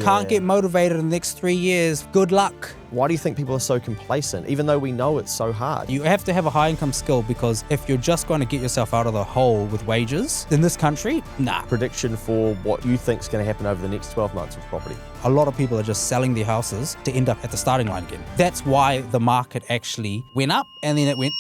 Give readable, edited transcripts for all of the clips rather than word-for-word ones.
can't get motivated in the next 3 years, good luck. Why do you think people are so complacent, even though we know it's so hard? You have to have a high income skill, because if you're just going to get yourself out of the hole with wages in this country, nah. Prediction for what you think is going to happen over the next 12 months with property? A lot of people are just selling their houses to end up at the starting line again. That's why the market actually went up and then it went.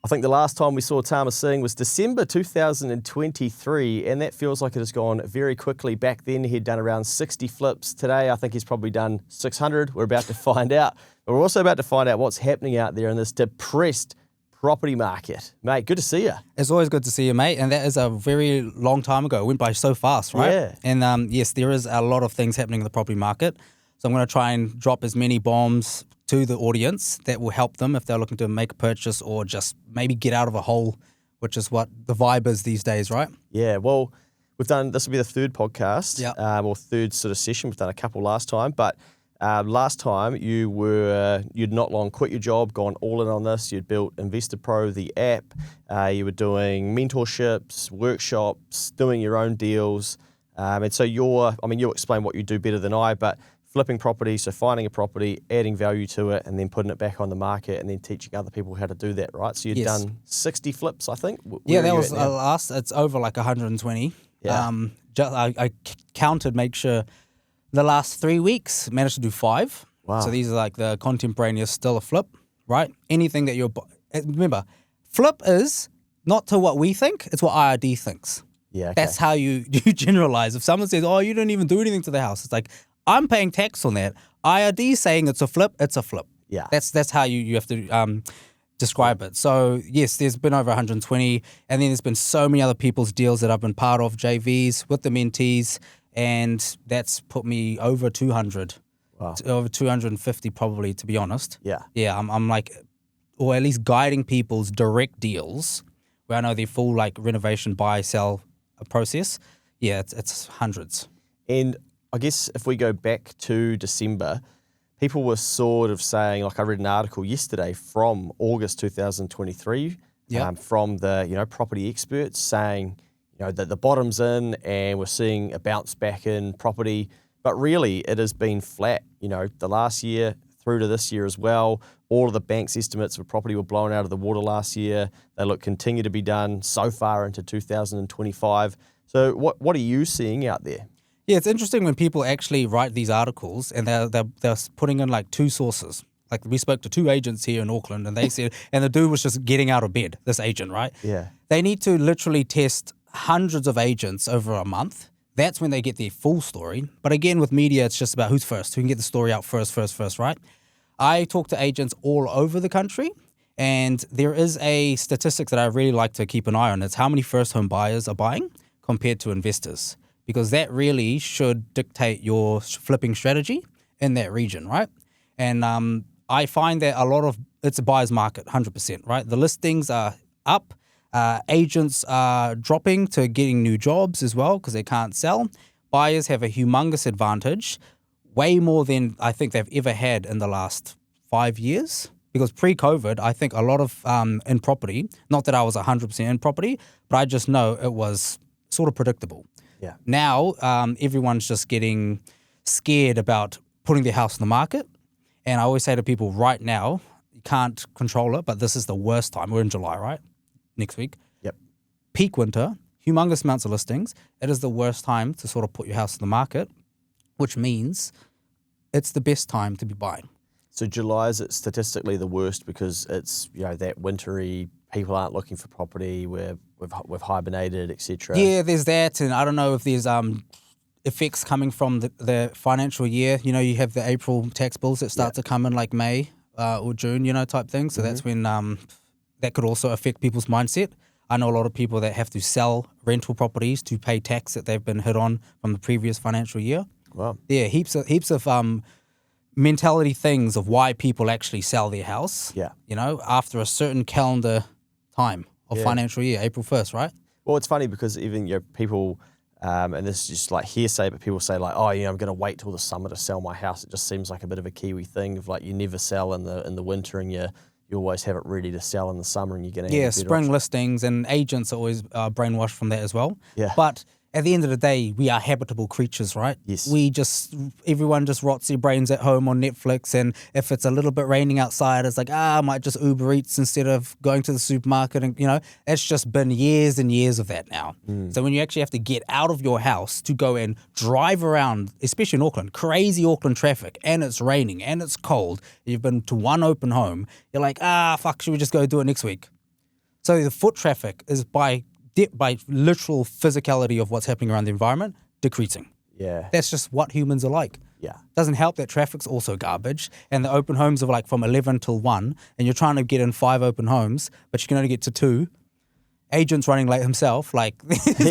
I think the last time we saw Tama Singh was December 2023, and that feels like it has gone very quickly. Back then, he'd done around 60 flips. Today, I think he's probably done 600. We're about to find out. But we're also about to find out what's happening out there in this depressed property market. Mate, good to see you. It's always good to see you, mate. And that is a very long time ago. It went by so fast, right? Yeah. And yes, there is a lot of things happening in the property market. So I'm going to try and drop as many bombs to the audience that will help them if they're looking to make a purchase or just maybe get out of a hole, which is what the vibe is these days, right? Yeah, well, this will be the third podcast, or third sort of session. We've done a couple last time, but last time you'd not long quit your job, gone all in on this. You'd built InvestorPro, the app. You were doing mentorships, workshops, doing your own deals. And so you'll explain what you do better than I, but flipping property, so finding a property, adding value to it, and then putting it back on the market, and then teaching other people how to do that, right? So you've done 60 flips, I think? That was last. It's over like 120. Yeah. I counted, make sure the last 3 weeks, managed to do 5. Wow. So these are like the contemporaneous, still a flip, right? Anything that remember, flip is not to what we think, it's what IRD thinks. Yeah, okay. That's how you generalize. If someone says, oh, you didn't even do anything to the house, it's like, I'm paying tax on that. IRD saying it's a flip, it's a flip. Yeah. That's how you have to describe it. So, yes, there's been over 120, and then there's been so many other people's deals that I've been part of, JVs, with the mentees, and that's put me over 200. Wow. Over 250 probably, to be honest. Yeah. Yeah, I'm like, or at least guiding people's direct deals, where I know their full like renovation, buy, sell process. Yeah, it's hundreds. And I guess if we go back to December, people were sort of saying, like I read an article yesterday from August 2023 from the property experts saying that the bottom's in and we're seeing a bounce back in property, but really it has been flat. The last year through to this year as well. All of the bank's estimates for property were blown out of the water last year. They continue to be done so far into 2025. So what are you seeing out there? Yeah, it's interesting when people actually write these articles and they're putting in like 2 sources. Like we spoke to 2 agents here in Auckland and they said, and the dude was just getting out of bed, this agent, right? Yeah. They need to literally test hundreds of agents over a month. That's when they get their full story. But again, with media, it's just about who's first, who can get the story out first, right? I talk to agents all over the country, and there is a statistic that I really like to keep an eye on. It's how many first home buyers are buying compared to investors, because that really should dictate your flipping strategy in that region, right? And I find that it's a buyer's market, 100%, right? The listings are up. Agents are dropping to getting new jobs as well because they can't sell. Buyers have a humongous advantage, way more than I think they've ever had in the last 5 years. Because pre-COVID, I think a lot of in property, not that I was 100% in property, but I just know it was sort of predictable. Yeah. Now, everyone's just getting scared about putting their house on the market. And I always say to people, right now, you can't control it, but this is the worst time. We're in July, right? Next week. Yep. Peak winter, humongous amounts of listings. It is the worst time to sort of put your house on the market, which means it's the best time to be buying. So July is statistically the worst because it's that wintry, people aren't looking for property, we've hibernated, etc. Yeah, there's that, and I don't know if there's effects coming from the financial year. You have the April tax bills that start to come in like May or June, type thing. So that's when that could also affect people's mindset. I know a lot of people that have to sell rental properties to pay tax that they've been hit on from the previous financial year. Wow. Yeah, heaps of mentality things of why people actually sell their house. Yeah. After a certain calendar time of financial year, April 1st, right? Well, it's funny because even people, and this is just like hearsay, but people say like, I'm going to wait till the summer to sell my house. It just seems like a bit of a Kiwi thing of like you never sell in the winter and you always have it ready to sell in the summer and you're going to have spring listings, and agents are always brainwashed from that as well. Yeah. But at the end of the day, we are habitable creatures, right? Yes. Everyone just rots their brains at home on Netflix, and if it's a little bit raining outside, it's like, I might just Uber Eats instead of going to the supermarket, and it's just been years and years of that now. So when you actually have to get out of your house to go and drive around, especially in Auckland, crazy Auckland traffic, and it's raining, and it's cold, you've been to one open home, you're like, fuck, should we just go do it next week? So the foot traffic is by literal physicality of what's happening around the environment, decreasing. Yeah. That's just what humans are like. Yeah. Doesn't help that traffic's also garbage, and the open homes are like from 11 till 1, and you're trying to get in 5 open homes, but you can only get to 2. Agents running late himself, like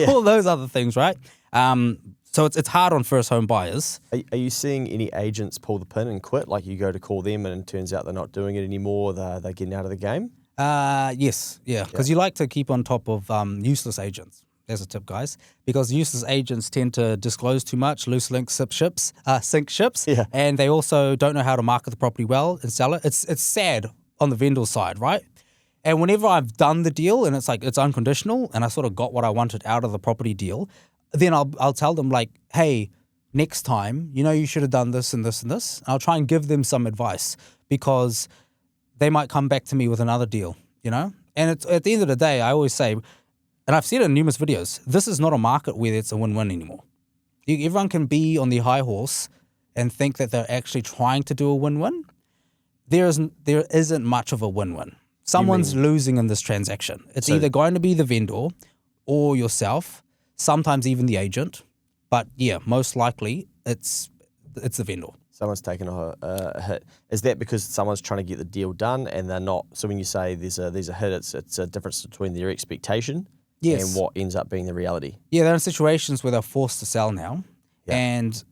all those other things, right? So it's hard on first home buyers. Are you seeing any agents pull the pin and quit? Like you go to call them and it turns out they're not doing it anymore, they're getting out of the game? Yes, because you like to keep on top of useless agents. There's a tip, guys, because useless agents tend to disclose too much, loose links sink ships, and they also don't know how to market the property well and sell it. It's sad on the vendor side, right? And whenever I've done the deal and it's like it's unconditional and I sort of got what I wanted out of the property deal, then I'll tell them like, hey, next time, you should have done this and this and this. I'll try and give them some advice because they might come back to me with another deal, And it's, at the end of the day, I always say, and I've said it in numerous videos, this is not a market where it's a win-win anymore. Everyone can be on the high horse and think that they're actually trying to do a win-win. There isn't much of a win-win. Someone's losing in this transaction. It's either going to be the vendor or yourself, sometimes even the agent. But yeah, most likely it's the vendor. Someone's taken a hit. Is that because someone's trying to get the deal done and they're not? So when you say there's a hit, it's a difference between their expectation and what ends up being the reality. Yeah, they're in situations where they're forced to sell now. Yeah. And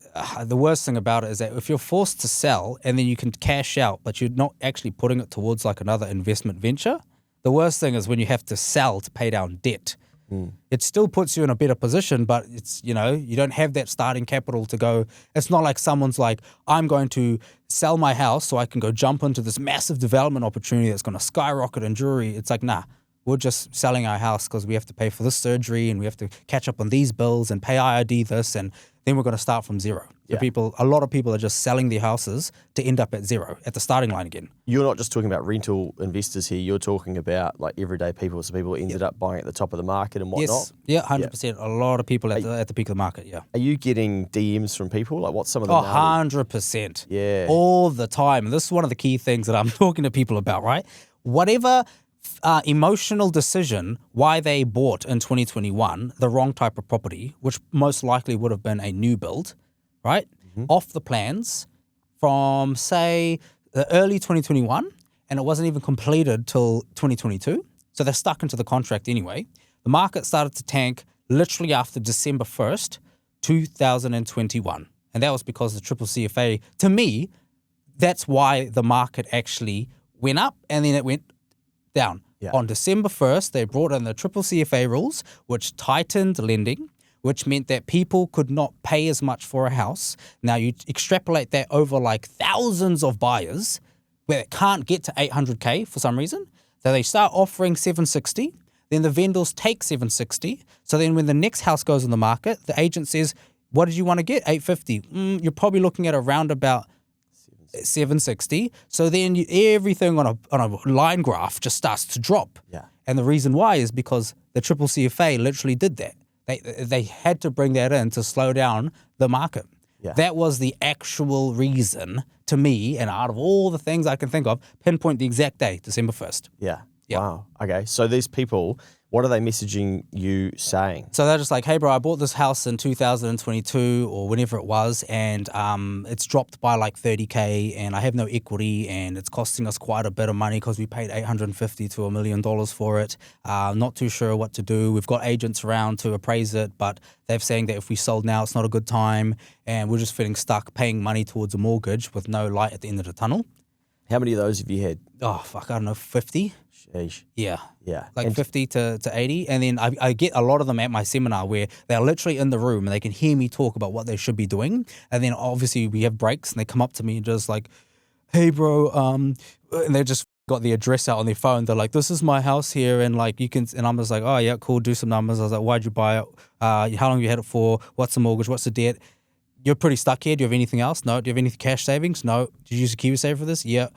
the worst thing about it is that if you're forced to sell and then you can cash out, but you're not actually putting it towards like another investment venture, the worst thing is when you have to sell to pay down debt. It still puts you in a better position, but it's, you don't have that starting capital to go. It's not like someone's like, I'm going to sell my house so I can go jump into this massive development opportunity that's going to skyrocket in jewelry. It's like, nah, we're just selling our house because we have to pay for this surgery and we have to catch up on these bills and pay IRD this, and then we're going to start from zero. So a lot of people are just selling their houses to end up at zero, at the starting line again. You're not just talking about rental investors here. You're talking about like everyday people. So people ended up buying at the top of the market and whatnot. Yes, 100%. A lot of people at the peak of the market, Are you getting DMs from people? Like what's some of the 100%. Yeah. All the time. And this is one of the key things that I'm talking to people about, right? Whatever emotional decision why they bought in 2021 the wrong type of property, which most likely would have been a new build, right? Off the plans from, say, the early 2021, and it wasn't even completed till 2022. So they're stuck into the contract anyway. The market started to tank literally after December 1st, 2021. And that was because the triple CFA, to me, that's why the market actually went up and then it went down. On December 1st, they brought in the triple CFA rules, which tightened lending, which meant that people could not pay as much for a house. Now you extrapolate that over like thousands of buyers where it can't get to 800K for some reason. So they start offering 760, then the vendors take 760. So then when the next house goes on the market, the agent says, what did you want to get? 850. You're probably looking at around about 760. So then everything on a line graph just starts to drop. And the reason why is because the triple CFA literally did that. They had to bring that in to slow down the market. That was the actual reason to me, and out of all the things I can think of, pinpoint the exact day, December 1st. Wow. Okay. So these people, what are they messaging you saying? So they're just like, hey, bro, I bought this house in 2022 or whenever it was, and it's dropped by like 30K, and I have no equity, and it's costing us quite a bit of money because we paid $850 to $1 million for it. Not too sure what to do. We've got agents around to appraise it, but they're saying that if we sold now, it's not a good time, and we're just feeling stuck paying money towards a mortgage with no light at the end of the tunnel. How many of those have you had? Oh, fuck, I don't know, 50? Sheesh. Yeah. Like and 50 to 80. And then I get a lot of them at my seminar where they're literally in the room and they can hear me talk about what they should be doing. And then obviously we have breaks and they come up to me and just like, hey, bro, and they're just got the address out on their phone. They're like, this is my house here, and like you can, and I'm just like, oh yeah, cool, do some numbers. I was like, why'd you buy it? How long have you had it for? What's the mortgage? What's the debt? You're pretty stuck here. Do you have anything else? No. Do you have any cash savings? No. Did you use a Kiwi saver for this? Yeah.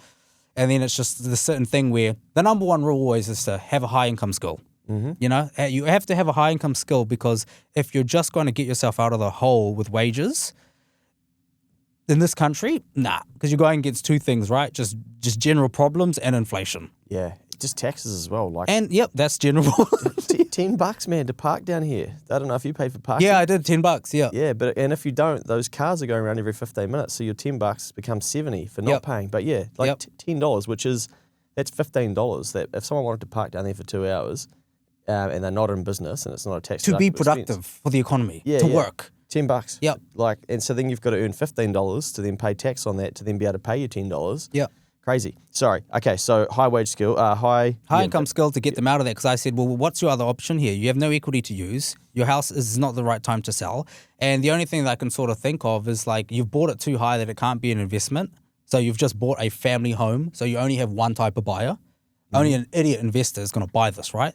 And then it's just the certain thing where the number one rule always is to have a high income skill. You know, you have to have a high income skill, because if you're just going to get yourself out of the hole with wages in this country, nah, because you're going against two things, right? Just general problems and inflation. Yeah, just taxes as well. Like, And yep, that's general. $10, man, to park down here. I don't know if you paid for parking. Yeah, I did $10. Yeah. Yeah, and if you don't, those cars are going around every 15 minutes, so your $10 becomes $70 for not paying. But yeah, like $10, that's $15. That if someone wanted to park down there for 2 hours, and they're not in business and it's not a tax To be productive for the economy, to work. $10. Yep. Like, and so then you've got to earn $15 to then pay tax on that to then be able to pay you $10. Yep. Crazy. Sorry. Okay, so high wage skill, high income skill to get them out of that, because I said, well, what's your other option here? You have no equity to use. Your house is not the right time to sell. And the only thing that I can sort of think of is like you've bought it too high that it can't be an investment. So you've just bought a family home. So you only have one type of buyer. Only an idiot investor is going to buy this, right?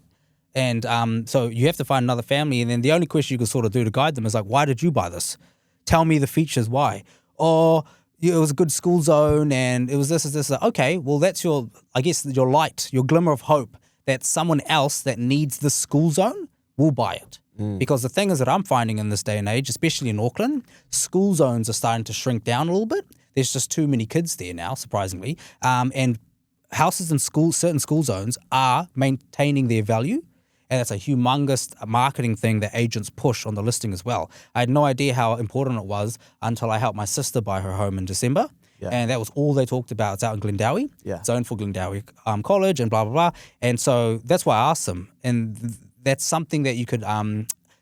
And so you have to find another family. And then the only question you can sort of do to guide them is like, why did you buy this? Tell me the features why. Or it was a good school zone and it was this. Okay, well, that's your light, your glimmer of hope that someone else that needs the school zone will buy it. Because the thing is that I'm finding in this day and age, especially in Auckland, school zones are starting to shrink down a little bit. There's just too many kids there now, surprisingly. And houses in certain school zones are maintaining their value. And that's a humongous marketing thing that agents push on the listing as well. I had no idea how important it was until I helped my sister buy her home in December. Yeah. And that was all they talked about. It's out in Glendowie. Yeah. Zone for Glendowie College and blah, blah, blah. And so that's why I asked them. And that's something that you could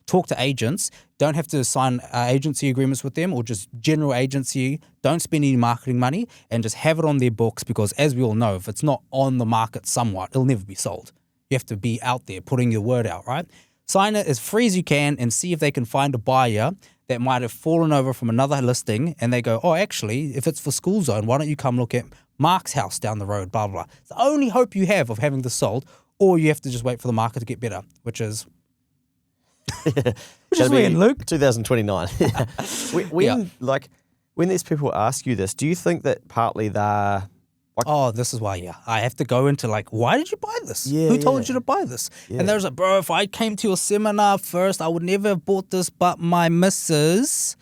talk to agents. Don't have to sign agency agreements with them or just general agency. Don't spend any marketing money and just have it on their books, because as we all know, if it's not on the market somewhat, it'll never be sold. You have to be out there putting your word out, right? Sign it as free as you can and see if they can find a buyer that might have fallen over from another listing and they go, oh, actually, if it's for school zone, why don't you come look at Mark's house down the road, blah, blah, blah. It's the only hope you have of having this sold, or you have to just wait for the market to get better, which is when, Luke? 2029. When these people ask you this, do you think that partly they're... this is why, I have to go into like, why did you buy this? Who told you to buy this? Yeah. And there's like, bro, if I came to your seminar first, I would never have bought this, but my missus.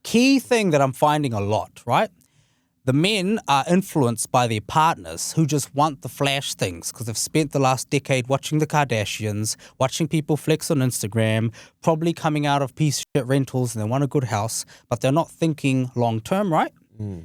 Key thing that I'm finding a lot, right? The men are influenced by their partners who just want the flash things because they've spent the last decade watching the Kardashians, watching people flex on Instagram, probably coming out of piece of shit rentals, and they want a good house, but they're not thinking long term, right?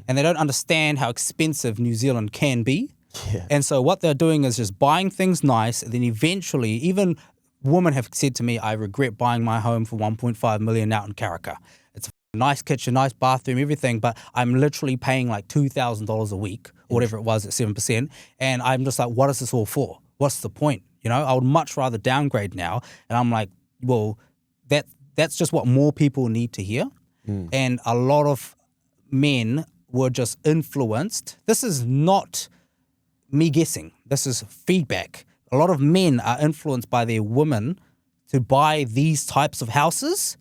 And they don't understand how expensive New Zealand can be. Yeah. And so what they're doing is just buying things nice, and then eventually, even women have said to me, I regret buying my home for 1.5 million out in Karaka. It's a nice kitchen, nice bathroom, everything, but I'm literally paying like $2,000 a week, or whatever it was at 7%. And I'm just like, what is this all for? What's the point? You know, I would much rather downgrade now. And I'm like, well, that's just what more people need to hear. And a lot of men were just influenced. This is not me guessing. This is feedback. A lot of men are influenced by their women to buy these types of houses,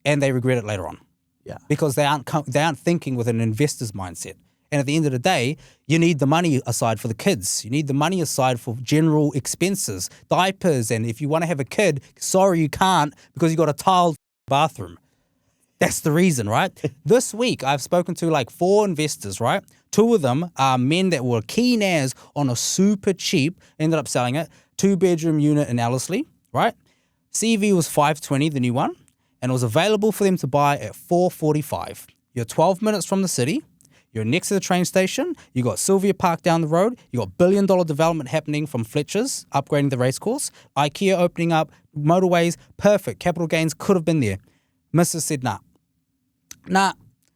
and they regret it later on. Yeah, because they aren't thinking with an investor's mindset. And at the end of the day, you need the money aside for the kids. You need the money aside for general expenses, diapers, and if you want to have a kid, sorry you can't because you got a tiled bathroom. That's the reason, right? This week, I've spoken to like 4 investors, right? 2 of them are men that were keen as on a super cheap, ended up selling it, 2-bedroom unit in Ellerslie, right? CV was $520, the new one, and it was available for them to buy at $445. You're 12 minutes from the city. You're next to the train station. You got Sylvia Park down the road. You got $1 billion development happening from Fletcher's, upgrading the racecourse. IKEA opening up, motorways, perfect. Capital gains could have been there. Mrs. said, nah.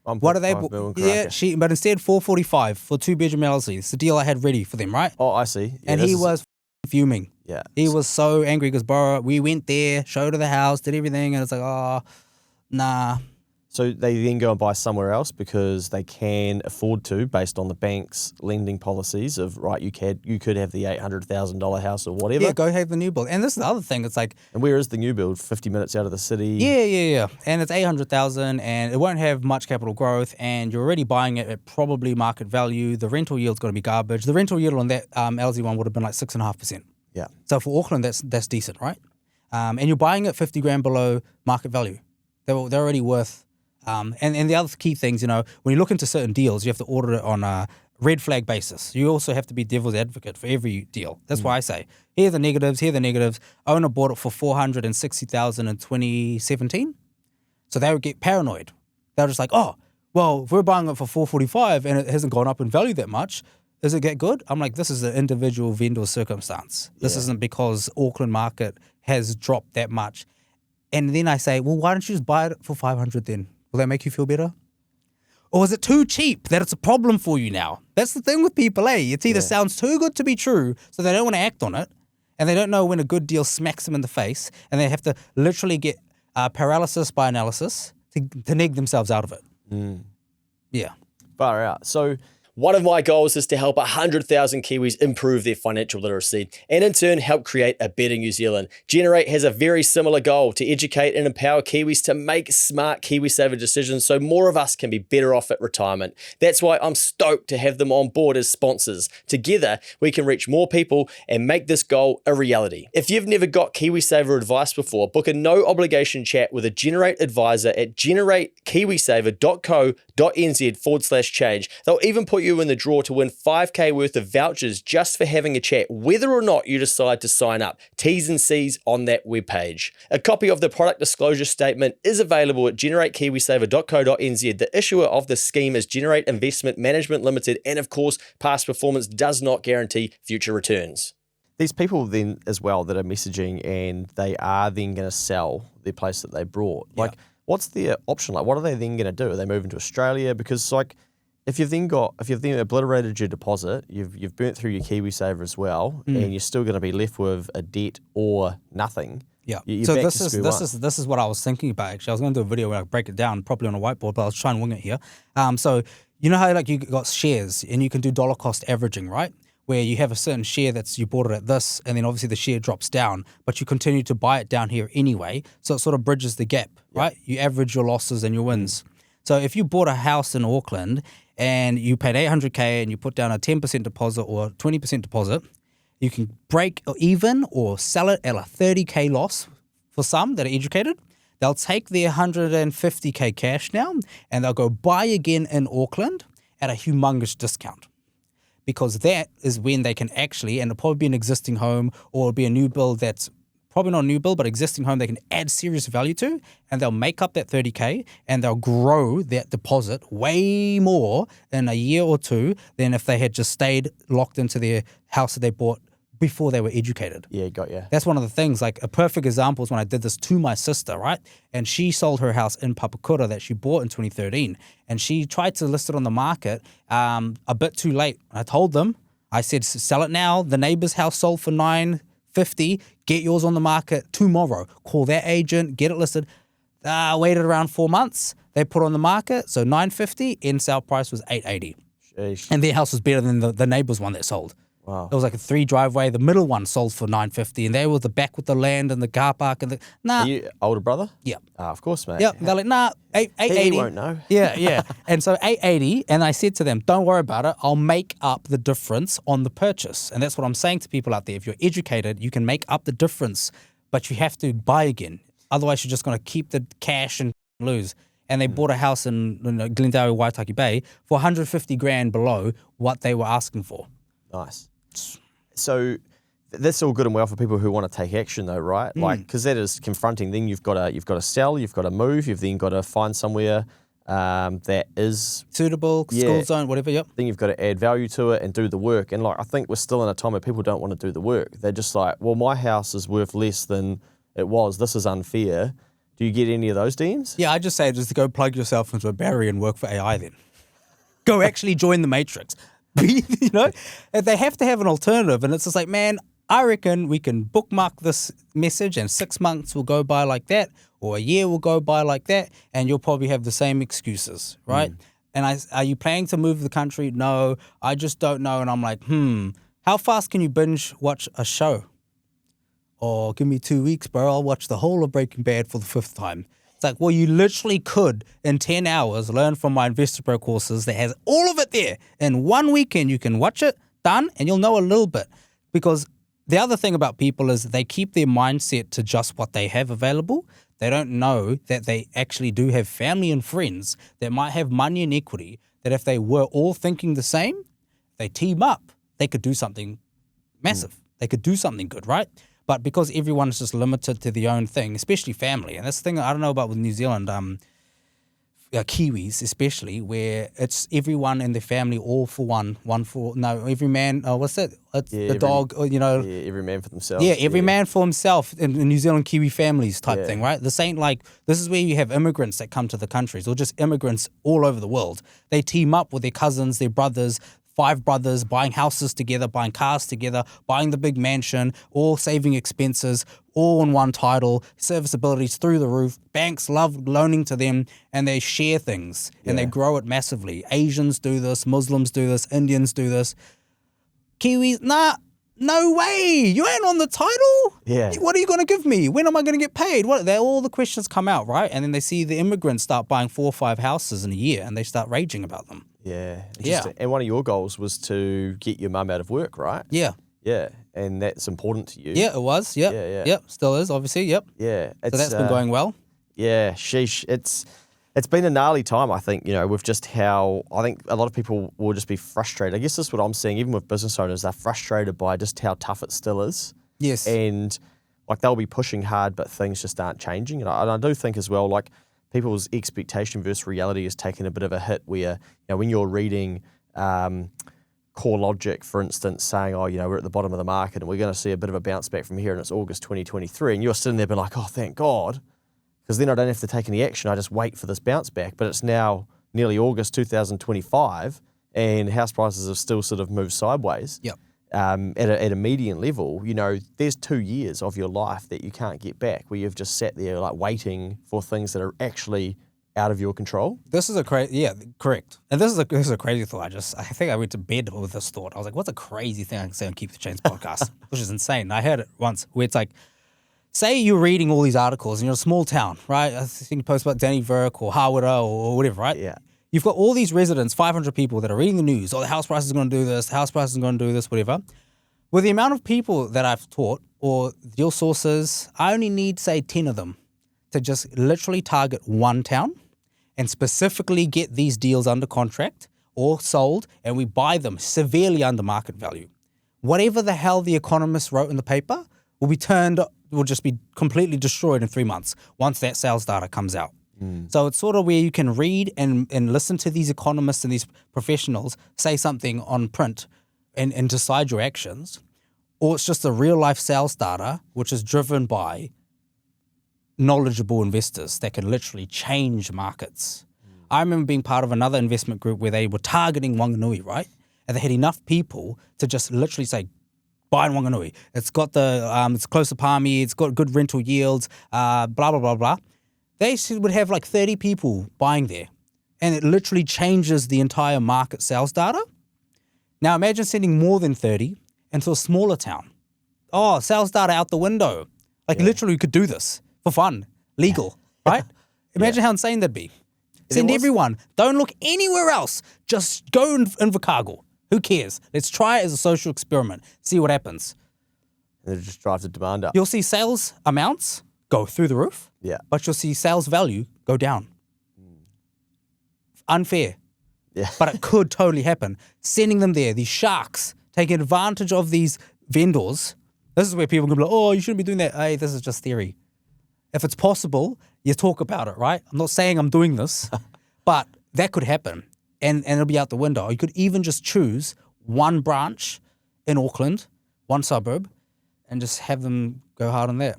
What are they? Yeah, but instead $445 for 2-bedroom Ellerslie. It's the deal I had ready for them, right? Oh, I see. Yeah, and he was fuming. Yeah, he was so angry because, bro, we went there, showed her the house, did everything, and it's like, oh, nah. So they then go and buy somewhere else because they can afford to, based on the bank's lending policies of, right, you could have the $800,000 house or whatever. Yeah, go have the new build. And this is the other thing. It's like, and where is the new build? 50 minutes out of the city. Yeah. And it's 800,000, and it won't have much capital growth, and you're already buying it at probably market value. The rental yield's going to be garbage. The rental yield on that LZ one would have been like 6.5%. Yeah. So for Auckland, that's decent, right? And you're buying it 50 grand below market value. They're already worth. And the other key things, when you look into certain deals, you have to audit it on a red flag basis. You also have to be devil's advocate for every deal. That's why I say, here are the negatives. Owner bought it for $460,000 in 2017. So they would get paranoid. They're just like, oh, well, if we're buying it for $445 and it hasn't gone up in value that much, does it get good? I'm like, this is an individual vendor circumstance. This isn't because Auckland market has dropped that much. And then I say, well, why don't you just buy it for $500 then? Will that make you feel better? Or is it too cheap that it's a problem for you now? That's the thing with people, eh? It either sounds too good to be true, so they don't want to act on it, and they don't know when a good deal smacks them in the face, and they have to literally get paralysis by analysis to neg themselves out of it. Yeah. Far out. So one of my goals is to help 100,000 Kiwis improve their financial literacy and in turn help create a better New Zealand. Generate has a very similar goal to educate and empower Kiwis to make smart KiwiSaver decisions so more of us can be better off at retirement. That's why I'm stoked to have them on board as sponsors. Together, we can reach more people and make this goal a reality. If you've never got KiwiSaver advice before, book a no obligation chat with a Generate advisor at generatekiwisaver.co.nz/change. They'll even put you in the draw to win $5K worth of vouchers just for having a chat, whether or not you decide to sign up. T's and C's on that webpage. A copy of the product disclosure statement is available at generatekiwisaver.co.nz. The issuer of the scheme is Generate Investment Management Limited, and of course, past performance does not guarantee future returns. these people then as well that are messaging and they are then going to sell their place that they brought, like what's their option? Like what are they then going to do? Are they moving to Australia? Because like if you've then obliterated your deposit, you've burnt through your KiwiSaver as well, and you're still going to be left with a debt or nothing. Yeah. You're so back this to is square this one. is this is what I was thinking about. Actually, I was going to do a video where I break it down properly on a whiteboard, but I was trying to wing it here. So you know how like you got shares and you can do dollar cost averaging, right? Where you have a certain share that's you bought it at this, and then obviously the share drops down, but you continue to buy it down here anyway. So it sort of bridges the gap, right? You average your losses and your wins. So if you bought a house in Auckland and you paid $800K and you put down a 10% deposit or 20% deposit, you can break even or sell it at a 30K loss. For some that are educated, they'll take their 150K cash now and they'll go buy again in Auckland at a humongous discount. Because that is when they can actually, and it'll probably be an existing home or it'll be a new build that's probably not a new build, but existing home they can add serious value to, and they'll make up that 30K and they'll grow that deposit way more in a year or two than if they had just stayed locked into their house that they bought before they were educated. Yeah, got you. That's one of the things. Like a perfect example is when I did this to my sister, right? And she sold her house in Papakura that she bought in 2013. And she tried to list it on the market a bit too late. I told them, I said, sell it now. The neighbor's house sold for $950. Get yours on the market tomorrow. Call that agent, get it listed. Waited around 4 months. They put it on the market. So $950, end sale price was $880. Sheesh. And their house was better than the neighbor's one that sold. Wow. It was like a 3 driveway. The middle one sold for $950, and they were the back with the land and the car park and the Are you older brother? Yeah. Of course, mate. Yeah. They're like, nah, $880. He won't know. Yeah. And so $880, and I said to them, don't worry about it. I'll make up the difference on the purchase. And that's what I'm saying to people out there. If you're educated, you can make up the difference, but you have to buy again. Otherwise, you're just going to keep the cash and lose. And they bought a house in Glendale, Waitaki Bay for 150 grand below what they were asking for. Nice. So that's all good and well for people who want to take action, though, right? Like, because that is confronting. Then you've got to sell, you've got to move, you've then got to find somewhere that is Suitable, school zone, whatever. Yep. Then you've got to add value to it and do the work. And like, I think we're still in a time where people don't want to do the work. They're just like, well, my house is worth less than it was. This is unfair. Do you get any of those DMs? Yeah, I just say just to go plug yourself into a barrier and work for AI. Then go actually join the matrix. They have to have an alternative, and it's just like, man, I reckon we can bookmark this message and 6 months will go by like that, or a year will go by like that, and you'll probably have the same excuses, right? And are you planning to move the country? No, I just don't know. And I'm like, how fast can you binge watch a show? Or give me 2 weeks, bro. I'll watch the whole of Breaking Bad for the 5th time. It's like, well, you literally could, in 10 hours, learn from my InvestorPro courses that has all of it there. In 1 weekend, you can watch it, done, and you'll know a little bit. Because the other thing about people is they keep their mindset to just what they have available. They don't know that they actually do have family and friends that might have money and equity, that if they were all thinking the same, if they team up, they could do something massive. They could do something good, right? But because everyone is just limited to their own thing, especially family, and that's the thing I don't know about with New Zealand, Kiwis especially, where it's everyone in the family all for one for, no, every man, what's that? It's the dog, you know. Yeah, every man for themselves. Yeah, every man for himself in New Zealand Kiwi families type thing, right? This ain't like, this is where you have immigrants that come to the countries, or just immigrants all over the world. They team up with their cousins, their brothers, 5 brothers, buying houses together, buying cars together, buying the big mansion, all saving expenses, all on one title, serviceability's through the roof. Banks love loaning to them, and they share things, and they grow it massively. Asians do this, Muslims do this, Indians do this. Kiwis, nah, no way. You ain't on the title. Yeah. What are you going to give me? When am I going to get paid? All the questions come out, right? And then they see the immigrants start buying 4 or 5 houses in a year, and they start raging about them. Yeah. Yeah. And one of your goals was to get your mum out of work, right? Yeah. Yeah. And that's important to you. Yeah, it was. Yep. Yeah. Yep. Still is, obviously. Yep. Yeah. So that's been going well. Yeah. Sheesh. It's been a gnarly time, I think, with just how I think a lot of people will just be frustrated. I guess that's what I'm seeing, even with business owners, they're frustrated by just how tough it still is. Yes. And like they'll be pushing hard, but things just aren't changing. And I do think as well, like people's expectation versus reality is taking a bit of a hit where, when you're reading Core Logic, for instance, saying, we're at the bottom of the market and we're going to see a bit of a bounce back from here and it's August 2023. And you're sitting there being like, oh, thank God. Because then I don't have to take any action. I just wait for this bounce back. But it's now nearly August 2025 and house prices have still sort of moved sideways. Yep. At a median level, there's 2 years of your life that you can't get back where you've just sat there like waiting for things that are actually out of your control. This is correct. And this is a crazy thought. I think I went to bed with this thought. I was like, what's a crazy thing I can say on Keep the Chains podcast? Which is insane. I heard it once where it's like, say you're reading all these articles and you're a small town, right? I think you post about Danny Verk or Hawera or whatever, right? Yeah. You've got all these residents, 500 people that are reading the news. Oh, the house price is going to do this. The house price is going to do this, whatever. With the amount of people that I've taught or deal sources, I only need, say, 10 of them to just literally target one town and specifically get these deals under contract or sold, and we buy them severely under market value. Whatever the hell the economists wrote in the paper will just be completely destroyed in 3 months once that sales data comes out. So it's sort of where you can read and listen to these economists and these professionals say something on print and decide your actions, or it's just the real life sales data, which is driven by knowledgeable investors that can literally change markets. I remember being part of another investment group where they were targeting Wanganui, right? And they had enough people to just literally say, buy in Wanganui. It's got it's close to Palmy, it's got good rental yields, blah, blah, blah, blah. They would have like 30 people buying there. And it literally changes the entire market sales data. Now imagine sending more than 30 into a smaller town. Oh, sales data out the window. Like literally you could do this for fun, legal, right? Imagine how insane that'd be. Send everyone. Don't look anywhere else. Just go in Invercargill. Who cares? Let's try it as a social experiment. See what happens. And it just drives the demand up. You'll see sales amounts go through the roof. Yeah. But you'll see sales value go down. Unfair. Yeah. But it could totally happen. Sending them there, these sharks, taking advantage of these vendors. This is where people can be like, oh, you shouldn't be doing that. Hey, this is just theory. If it's possible, you talk about it, right? I'm not saying I'm doing this, but that could happen. And it'll be out the window. You could even just choose one branch in Auckland, one suburb, and just have them go hard on that.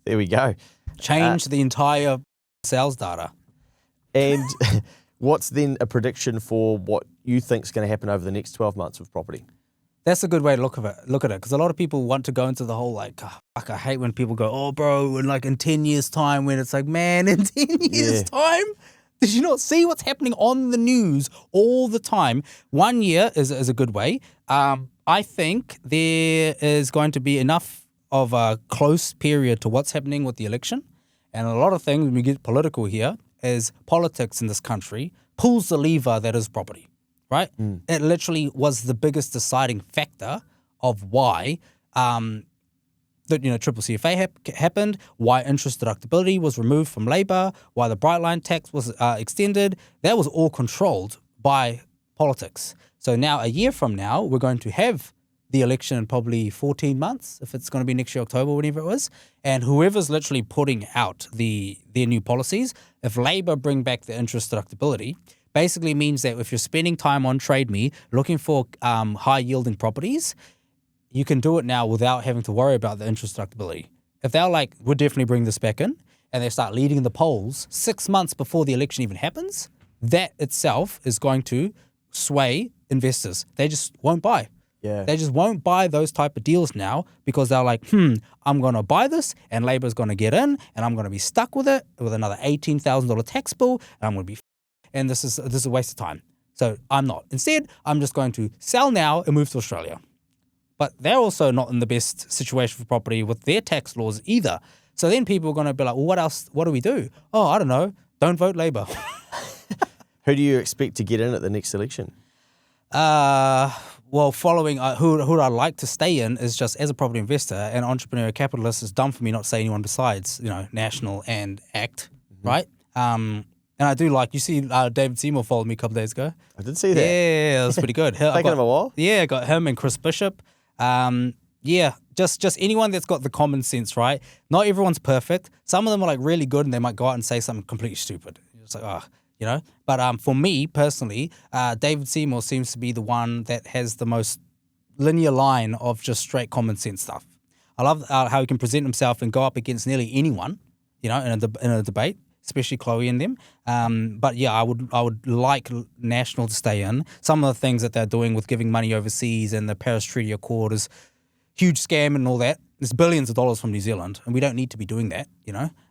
There we go. Change the entire sales data. And what's then a prediction for what you think is going to happen over the next 12 months with property? That's a good way to look at it, because a lot of people want to go into the whole like, "Oh, fuck, I hate when people go, oh, bro, in 10 years' time, when it's like, man, in 10 years' time? Did you not see what's happening on the news all the time? 1 year is a good way. I think there is going to be enough of a close period to what's happening with the election. And a lot of things, when we get political here, is politics in this country pulls the lever that is property, right? It literally was the biggest deciding factor of why triple CFA happened, why interest deductibility was removed from Labour, why the Bright Line tax was extended. That was all controlled by politics. So now, a year from now, we're going to have the election in probably 14 months, if it's going to be next year, October, whenever it was. And whoever's literally putting out their new policies, if Labour bring back the interest deductibility, basically means that if you're spending time on Trade Me looking for high-yielding properties, you can do it now without having to worry about the interest deductibility. If they're like, we'll definitely bring this back in, and they start leading the polls 6 months before the election even happens, that itself is going to sway investors. They just won't buy. Yeah. They just won't buy those type of deals now because they're like, I'm going to buy this and Labour's going to get in and I'm going to be stuck with it with another $18,000 tax bill and I'm going to be and this is a waste of time. So I'm not. Instead, I'm just going to sell now and move to Australia. But they're also not in the best situation for property with their tax laws either. So then people are going to be like, well, what else? What do we do? Oh, I don't know. Don't vote Labour. Who do you expect to get in at the next election? Well, following who I'd like to stay in is just as a property investor and entrepreneur capitalist, it's dumb for me not to say anyone besides, National and ACT, right? And I do like, you see David Seymour followed me a couple of days ago. I did see that. Yeah, that was pretty good. Taking him a while? Yeah, I got him and Chris Bishop. Just anyone that's got the common sense, right? Not everyone's perfect. Some of them are like really good and they might go out and say something completely stupid. It's like, But for me personally, David Seymour seems to be the one that has the most linear line of just straight common sense stuff. I love how he can present himself and go up against nearly anyone, in a debate, especially Chloe and them. But yeah, I would like National to stay in. Some of the things that they're doing with giving money overseas and the Paris Treaty Accord is huge scam and all that. There's billions of dollars from New Zealand, and we don't need to be doing that,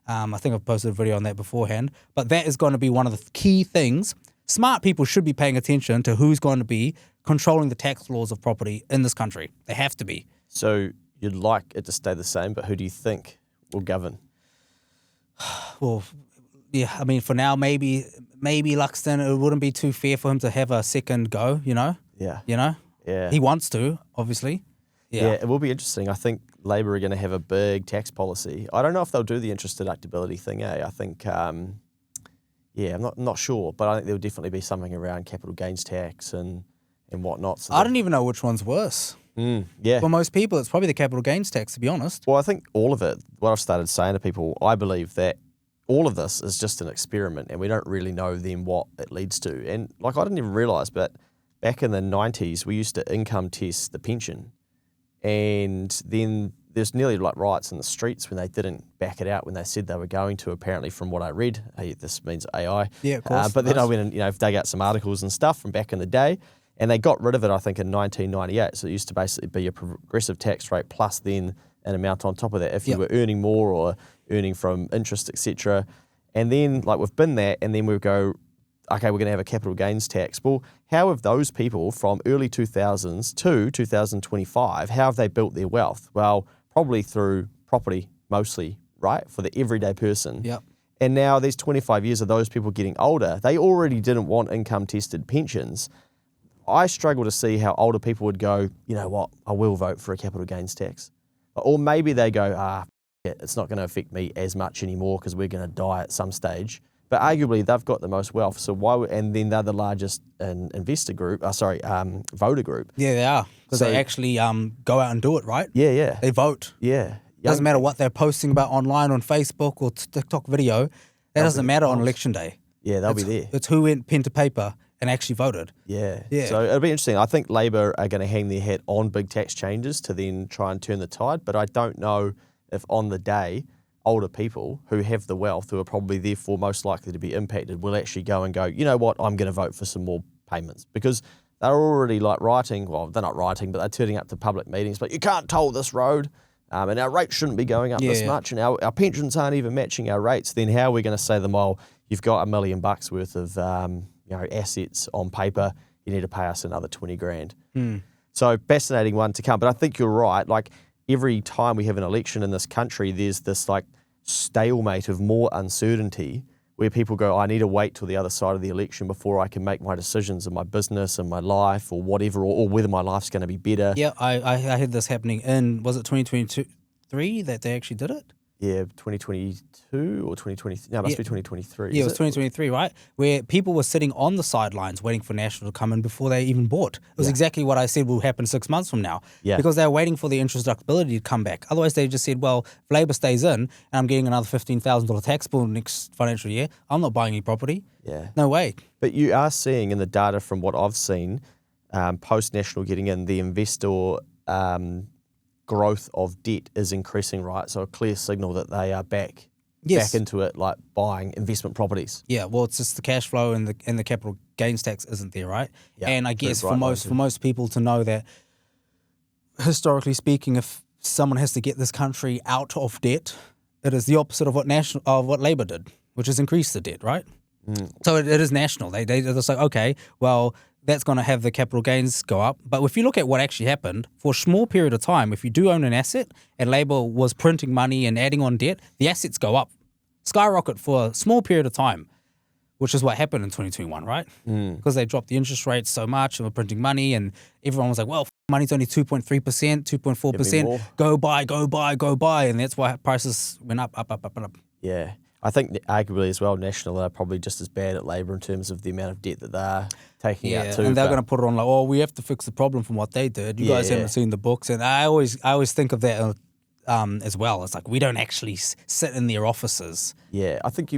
I think I've posted a video on that beforehand. But that is going to be one of the key things. Smart people should be paying attention to who's going to be controlling the tax laws of property in this country. They have to be. So you'd like it to stay the same, but who do you think will govern? Well, yeah, I mean, for now, maybe Luxton, it wouldn't be too fair for him to have a second go, Yeah. Yeah. He wants to, obviously. Yeah, it will be interesting. I think Labor are going to have a big tax policy. I don't know if they'll do the interest deductibility thing, I think, I'm not sure, but I think there'll definitely be something around capital gains tax and whatnot. So I don't even know which one's worse. Yeah. For most people, it's probably the capital gains tax, to be honest. Well, I think all of it, what I've started saying to people, I believe that all of this is just an experiment and we don't really know then what it leads to. And I didn't even realise, but back in the 90s, we used to income test the pension. And then there's nearly riots in the streets when they didn't back it out when they said they were going to, apparently, from what I read. This means AI. Yeah, of course. But then I went and dug out some articles and stuff from back in the day, and they got rid of it, I think, in 1998. So it used to basically be a progressive tax rate plus then an amount on top of that if you were earning more or earning from interest, etc. And then, we've been that, and then we go, okay, we're going to have a capital gains tax. Well, how have those people from early 2000s to 2025, how have they built their wealth? Well, probably through property mostly, right, for the everyday person. Yep. And now there's 25 years of those people getting older. They already didn't want income-tested pensions. I struggle to see how older people would go, you know what, I will vote for a capital gains tax. Or maybe they go, it's not going to affect me as much anymore because we're going to die at some stage. But arguably, they've got the most wealth. So and then they're the largest voter group. Yeah, they are. Because they actually go out and do it, right? Yeah. They vote. Yeah. Doesn't matter what they're posting about online on Facebook or TikTok video. That doesn't matter on election day. Yeah, they'll be there. It's who went pen to paper and actually voted. Yeah. So it'll be interesting. I think Labor are going to hang their hat on big tax changes to then try and turn the tide. But I don't know if on the day older people who have the wealth, who are probably therefore most likely to be impacted, will actually go and go, you know what, I'm going to vote for some more payments. Because they're already like writing, well, they're not writing, but they're turning up to public meetings, but you can't toll this road, and our rates shouldn't be going up this much, and our pensions aren't even matching our rates. Then how are we going to say to them, well, you've got $1 million worth of assets on paper, you need to pay us another 20 grand. So fascinating one to come. But I think you're right. Like every time we have an election in this country, there's this like stalemate of more uncertainty where people go, I need to wait till the other side of the election before I can make my decisions in my business and my life or whatever, or whether my life's going to be better. Yeah, I had this happening in, was it 2023 that they actually did it? Yeah, 2022 or 2020. No, it must be 2023. Yeah, it was 2023, right? Where people were sitting on the sidelines waiting for National to come in before they even bought. It was exactly what I said will happen 6 months from now. Yeah. Because they were waiting for the interest deductibility to come back. Otherwise, they just said, well, if Labour stays in and I'm getting another $15,000 tax bill next financial year, I'm not buying any property. Yeah. No way. But you are seeing in the data from what I've seen, post-National getting in, the investor growth of debt is increasing, right? So a clear signal that they are back into it, like buying investment properties. Yeah, well, it's just the cash flow and the capital gains tax isn't there, right? Yeah, and I guess right for most people to know that, historically speaking, if someone has to get this country out of debt, it is the opposite of what Labour did, which is increase the debt, right? So it is national. They're just like, okay, well, that's going to have the capital gains go up. But if you look at what actually happened, for a small period of time, if you do own an asset and Labour was printing money and adding on debt, the assets go up, skyrocket for a small period of time, which is what happened in 2021, right? Because they dropped the interest rates so much and were printing money and everyone was like, well, money's only 2.3%, 2.4%, go buy. And that's why prices went up. Yeah. I think arguably as well, National are probably just as bad at Labour in terms of the amount of debt that they're taking out too. And they're going to put it on like, oh, we have to fix the problem from what they did. You guys haven't seen the books. And I always think of that as well. It's like we don't actually sit in their offices. Yeah, I think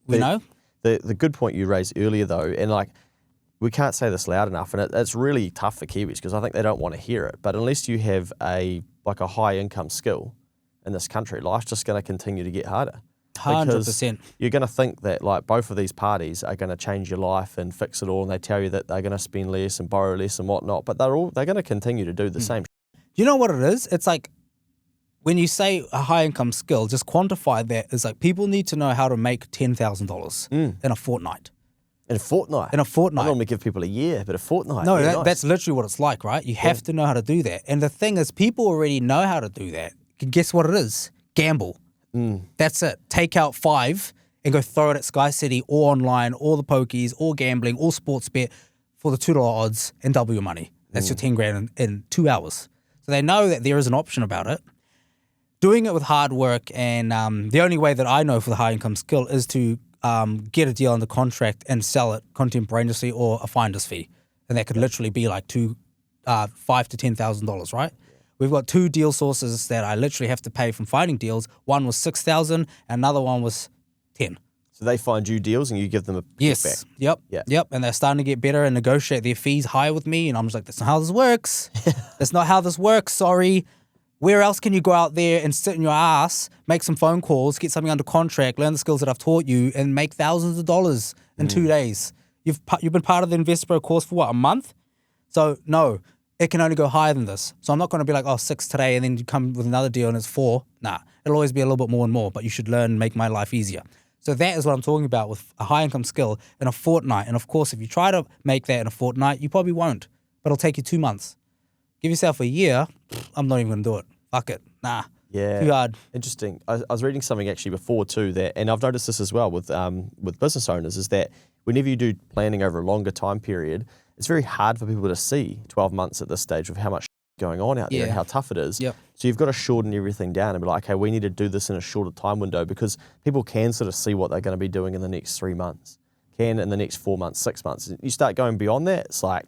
know? The good point you raised earlier though, and like we can't say this loud enough, and it's really tough for Kiwis because I think they don't want to hear it. But unless you have a high income skill in this country, life's just going to continue to get harder. 100%. You're going to think that like both of these parties are going to change your life and fix it all, and they tell you that they're going to spend less and borrow less and whatnot, but they're going to continue to do the same. You know what it is? It's like when you say a high income skill, just quantify that. It's like people need to know how to make $10,000 in a fortnight. In a fortnight? In a fortnight. I normally give people a year, but a fortnight. No, nice. That's literally what it's like, right? You have to know how to do that. And the thing is, people already know how to do that. Guess what it is? Gamble. That's it. Take out 5 and go throw it at Sky City or online or the pokies or gambling or sports bet for the $2 odds and double your money. That's your 10 grand in 2 hours. So they know that there is an option about it. Doing it with hard work and the only way that I know for the high income skill is to get a deal under contract and sell it contemporaneously or a finder's fee. And that could literally be like $5,000 to $10,000, right? We've got 2 deal sources that I literally have to pay from finding deals. One was $6,000 and another one was $10,000. So they find you deals and you give them a kickback. Yep. And they're starting to get better and negotiate their fees higher with me. And I'm just like, that's not how this works. That's not how this works. Sorry. Where else can you go out there and sit in your ass, make some phone calls, get something under contract, learn the skills that I've taught you, and make thousands of dollars in 2 days? You've been part of the InvestorPro course for what, a month? So no. It can only go higher than this. So I'm not going to be like, 6 today and then you come with another deal and it's 4. Nah, it'll always be a little bit more and more, but you should learn and make my life easier. So that is what I'm talking about with a high income skill in a fortnight. And of course, if you try to make that in a fortnight, you probably won't, but it'll take you 2 months. Give yourself a year. I'm not even going to do it. Fuck it. Nah. Yeah. Too hard. Interesting. I was reading something actually before too that, and I've noticed this as well with business owners, is that whenever you do planning over a longer time period, it's very hard for people to see 12 months at this stage of how much going on out there and how tough it is. Yep. So you've got to shorten everything down and be like, okay, we need to do this in a shorter time window because people can sort of see what they're going to be doing in the next 3 months, can in the next 4 months, 6 months. You start going beyond that, it's like,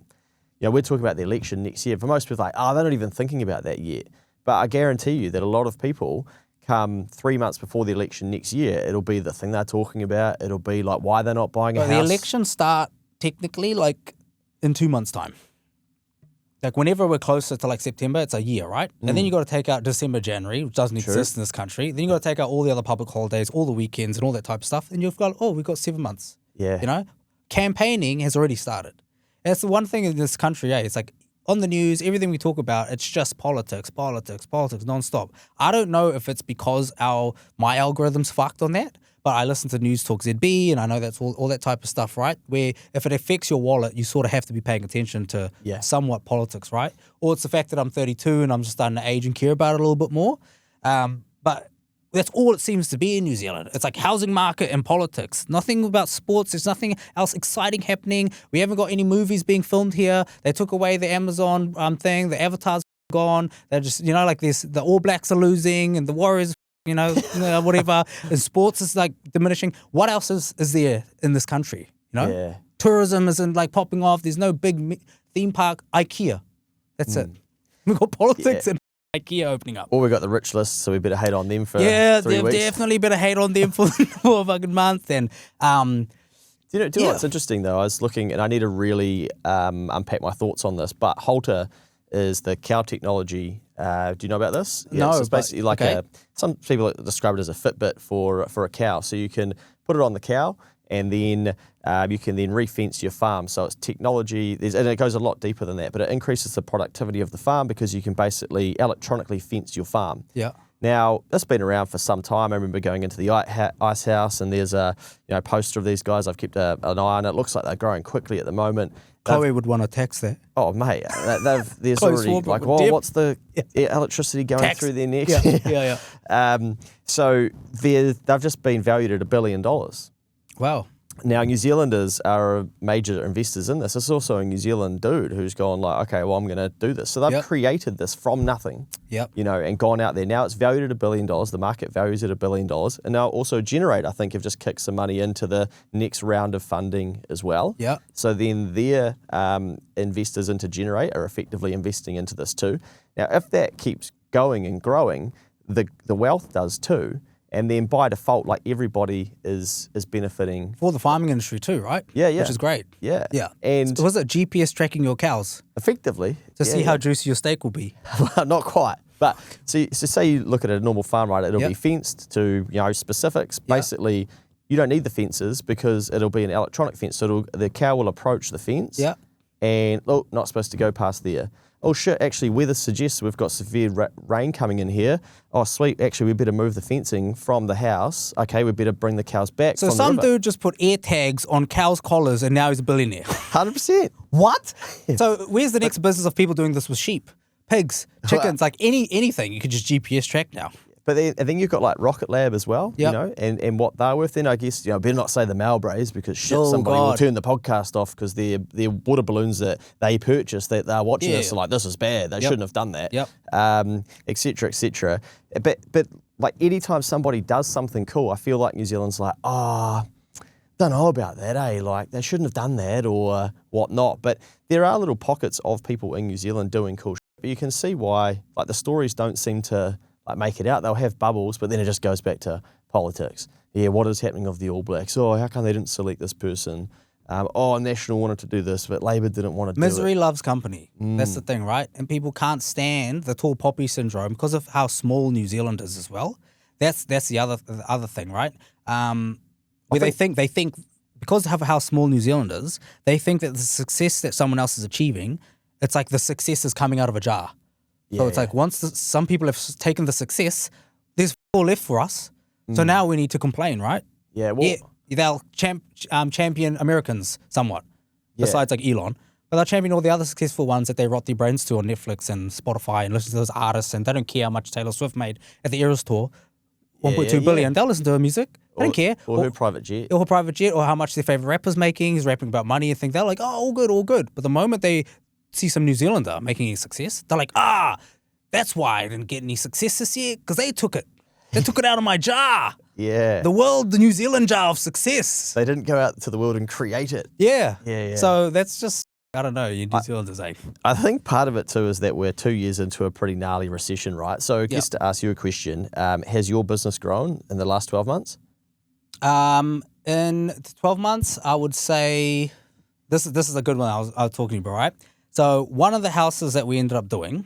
we're talking about the election next year. For most people, like, they're not even thinking about that yet. But I guarantee you that a lot of people come 3 months before the election next year, it'll be the thing they're talking about. It'll be like why they're not buying a house. The elections start technically like in 2 months' time. Like whenever we're closer to like September, it's a year, right? And then you got to take out December, January, which doesn't exist in this country. Then you got to take out all the other public holidays, all the weekends and all that type of stuff. And you've got, we've got 7 months. Yeah. Campaigning has already started. That's the one thing in this country, it's like on the news, everything we talk about, it's just politics nonstop. I don't know if it's because my algorithm's fucked on that, but I listen to News Talk ZB and I know that's all that type of stuff, right? Where if it affects your wallet, you sort of have to be paying attention to somewhat politics, right? Or it's the fact that I'm 32 and I'm just starting to age and care about it a little bit more. But that's all it seems to be in New Zealand. It's like housing market and politics. Nothing about sports. There's nothing else exciting happening. We haven't got any movies being filmed here. They took away the Amazon thing. The Avatar's gone. They're just, like this, the All Blacks are losing and the Warriors, whatever. And sports is like diminishing. What else is there in this country? Yeah. Tourism isn't like popping off. There's no big theme park. IKEA. That's it. We've got politics and IKEA opening up. Or we got the rich list, so we better hate on them for 3 weeks. Definitely better hate on them for a fucking month. And do you know what's interesting though? I was looking, and I need to really unpack my thoughts on this. But Halter is the cow technology. Do you know about this? No, so it's basically like some people describe it as a Fitbit for a cow. So you can put it on the cow, and then you can then re-fence your farm. So it's technology, and it goes a lot deeper than that, but it increases the productivity of the farm because you can basically electronically fence your farm. Yeah. Now, that's been around for some time. I remember going into the ice house, and there's a poster of these guys. I've kept an eye on it. It looks like they're growing quickly at the moment. Chloe would want to tax that. Oh, mate, there's already like, what's the electricity going through their necks? Yeah. So they've just been valued at $1 billion. Wow. Now, New Zealanders are major investors in this. It's also a New Zealand dude who's gone like, okay, well, I'm going to do this. So they've created this from nothing, and gone out there. Now it's valued at $1 billion. The market values it at $1 billion. And now also Generate, I think, have just kicked some money into the next round of funding as well. Yeah. So then their investors into Generate are effectively investing into this too. Now, if that keeps going and growing, the wealth does too. And then by default, like everybody is benefiting. For the farming industry too, right? Yeah. Which is great. Yeah. And was it GPS tracking your cows? Effectively. To see how juicy your steak will be. Well, not quite. But so say you look at a normal farm, right? It'll be fenced to specifics. Basically, you don't need the fences because it'll be an electronic fence. So the cow will approach the fence. Yeah. And not supposed to go past there. Oh shit, actually weather suggests we've got severe rain coming in here. Oh sweet, actually we better move the fencing from the house. Okay, we better bring the cows back So from some the river. dude just put air tags on cows' collars and now he's a billionaire. 100%. What? So where's the next business of people doing this with sheep, pigs, chickens, like anything you could just GPS track now? But then you've got like Rocket Lab as well, and what they're worth. Then I guess better not say the Malbrays because somebody will turn the podcast off because they're water balloons that they purchased that they're watching this and like this is bad. They shouldn't have done that. Et cetera, et cetera. But like anytime somebody does something cool, I feel like New Zealand's like don't know about that, eh? Like they shouldn't have done that or whatnot. But there are little pockets of people in New Zealand doing cool shit. But you can see why like the stories don't seem to like make it out. They'll have bubbles, but then it just goes back to politics. Yeah, what is happening of the All Blacks? Oh, how come they didn't select this person? National wanted to do this, but Labor didn't want to do it. Misery loves company. That's the thing, right? And people can't stand the tall poppy syndrome because of how small New Zealand is as well. That's the other thing, right? Where they think because of how small New Zealand is, they think that the success that someone else is achieving, it's like the success is coming out of a jar. So it's like once some people have taken the success, there's all left for us. So now we need to complain, right? Yeah, well, they'll champion Americans somewhat, besides like Elon. But they'll champion all the other successful ones that they rot their brains to on Netflix and Spotify and listen to those artists, and they don't care how much Taylor Swift made at the Eras tour, 1.2 billion. They'll listen to her music. They don't care. Or her private jet. Or her private jet, or how much their favorite rapper's making. He's rapping about money and think they're like, oh, all good. But the moment they see some New Zealander making a success, they're like, that's why I didn't get any success this year, because they took it. They took it out of my jar. Yeah. The New Zealand jar of success. They didn't go out to the world and create it. Yeah. Yeah. So that's just, I don't know, New Zealanders, eh? I think part of it too is that we're 2 years into a pretty gnarly recession, right? So I guess to ask you a question, has your business grown in the last 12 months? In 12 months, I would say, this is a good one I was talking about, right? So one of the houses that we ended up doing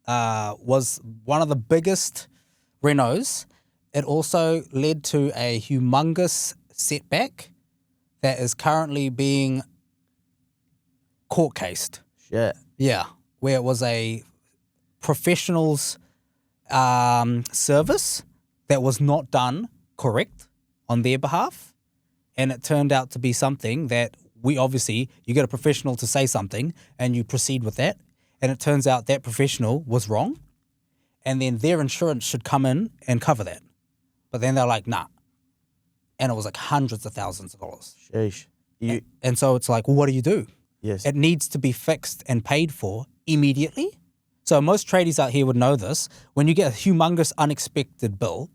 was one of the biggest renos. It also led to a humongous setback that is currently being court cased. Shit. Yeah, where it was a professional's service that was not done correct on their behalf, and it turned out to be something that you get a professional to say something and you proceed with that, and it turns out that professional was wrong, and then their insurance should come in and cover that. But then they're like, nah. And it was like hundreds of thousands of dollars. Sheesh. And so it's like, well, what do you do? Yes. It needs to be fixed and paid for immediately. So most tradies out here would know this. When you get a humongous unexpected bill,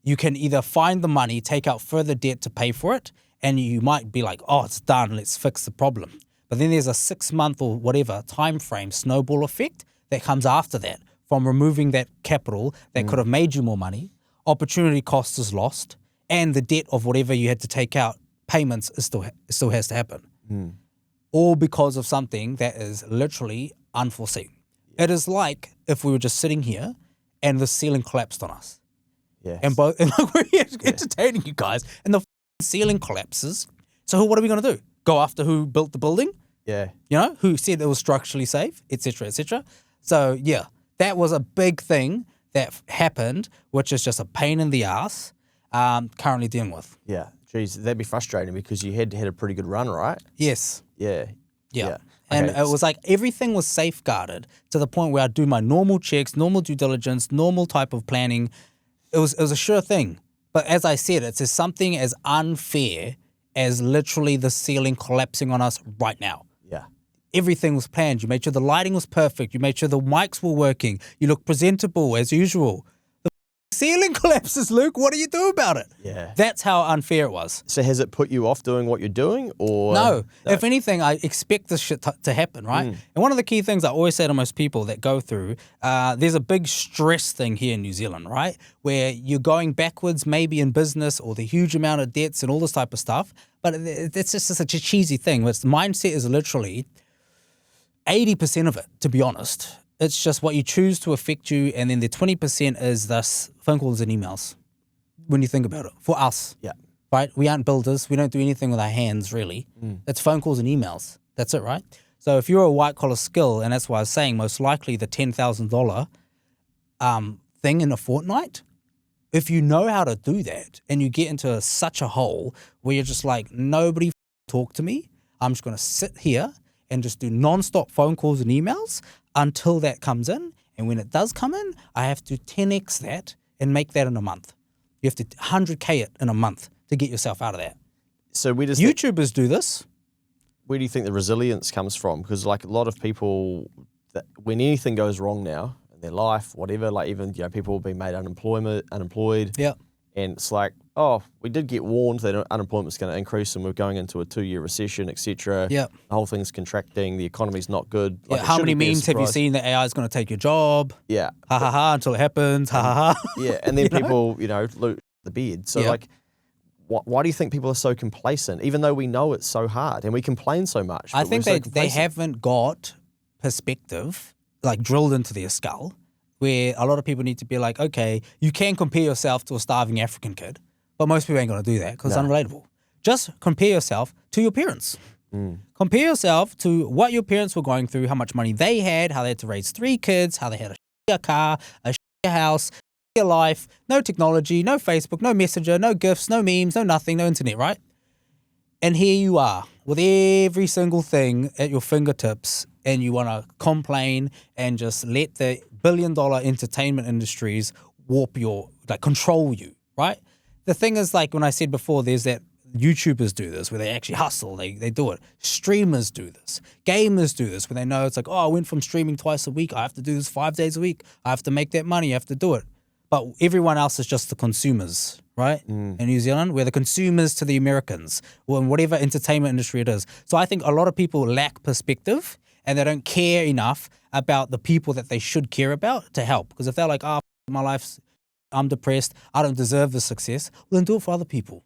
you can either find the money, take out further debt to pay for it, and you might be like, oh, it's done, let's fix the problem. But then there's a 6-month or whatever time frame snowball effect that comes after that from removing that capital that could have made you more money. Opportunity cost is lost, and the debt of whatever you had to take out, payments still has to happen. All because of something that is literally unforeseen. It is like if we were just sitting here and the ceiling collapsed on us. Yes. And we're entertaining you guys, and the ceiling collapses. So what are we going to do? Go after who built the building? Yeah. You know, who said it was structurally safe, etc., etc. So yeah, that was a big thing that happened, which is just a pain in the ass. Currently dealing with. Yeah. Geez, that'd be frustrating because you had a pretty good run, right? Yes. Yeah. Yeah. And it was like everything was safeguarded to the point where I'd do my normal checks, normal due diligence, normal type of planning. It was a sure thing. But as I said, it's just something as unfair as literally the ceiling collapsing on us right now. Yeah. Everything was planned. You made sure the lighting was perfect. You made sure the mics were working. You look presentable as usual. The ceiling collapses, Luke. What do you do about it? Yeah. That's how unfair it was. So has it put you off doing what you're doing, or No. If anything, I expect this shit to happen, right? And one of the key things I always say to most people that go through, there's a big stress thing here in New Zealand, right? Where you're going backwards maybe in business or the huge amount of debts and all this type of stuff. But it's just such a cheesy thing. But the mindset is literally 80% of it, to be honest. It's just what you choose to affect you, and then the 20% is this phone calls and emails. When you think about it, for us. Yeah. Right? We aren't builders. We don't do anything with our hands, really. It's phone calls and emails. That's it, right? So if you're a white-collar skill, and that's why I was saying most likely the $10,000 thing in a fortnight, if you know how to do that and you get into such a hole where you're just like, nobody talk to me, I'm just going to sit here and just do non-stop phone calls and emails until that comes in. And when it does come in, I have to 10x that and make that in a month. You have to 100K it in a month to get yourself out of that. So where does YouTubers do this. where do you think the resilience comes from? Because like a lot of people, when anything goes wrong now in their life, whatever, like even people have been made unemployed. Yeah. And it's like, oh, we did get warned that unemployment's going to increase and we're going into a 2-year recession, etc. Yeah. The whole thing's contracting. The economy's not good. Yeah, how many memes have you seen that AI is going to take your job? Yeah. Ha ha ha until it happens. Ha ha ha. Yeah. And then people, loot the bed. So like, why do you think people are so complacent, even though we know it's so hard and we complain so much? I think they haven't got perspective, like drilled into their skull, where a lot of people need to be like, okay, you can compare yourself to a starving African kid, but most people ain't going to do that because it's unrelatable. Just compare yourself to your parents. Compare yourself to what your parents were going through, how much money they had, how they had to raise 3 kids, how they had a car, a house, a life, no technology, no Facebook, no Messenger, no GIFs, no memes, no nothing, no internet, right? And here you are with every single thing at your fingertips, and you want to complain and just let the billion-dollar entertainment industries control you, right? The thing is, like when I said before, there's that YouTubers do this where they actually hustle, they do it. Streamers do this. Gamers do this where they know it's like, oh, I went from streaming twice a week, I have to do this 5 days a week, I have to make that money, I have to do it. But everyone else is just the consumers, right? In New Zealand, we're the consumers to the Americans, or in whatever entertainment industry it is. So I think a lot of people lack perspective and they don't care enough about the people that they should care about to help. Because if they're like, oh, my life's, I'm depressed, I don't deserve this success, well, then do it for other people.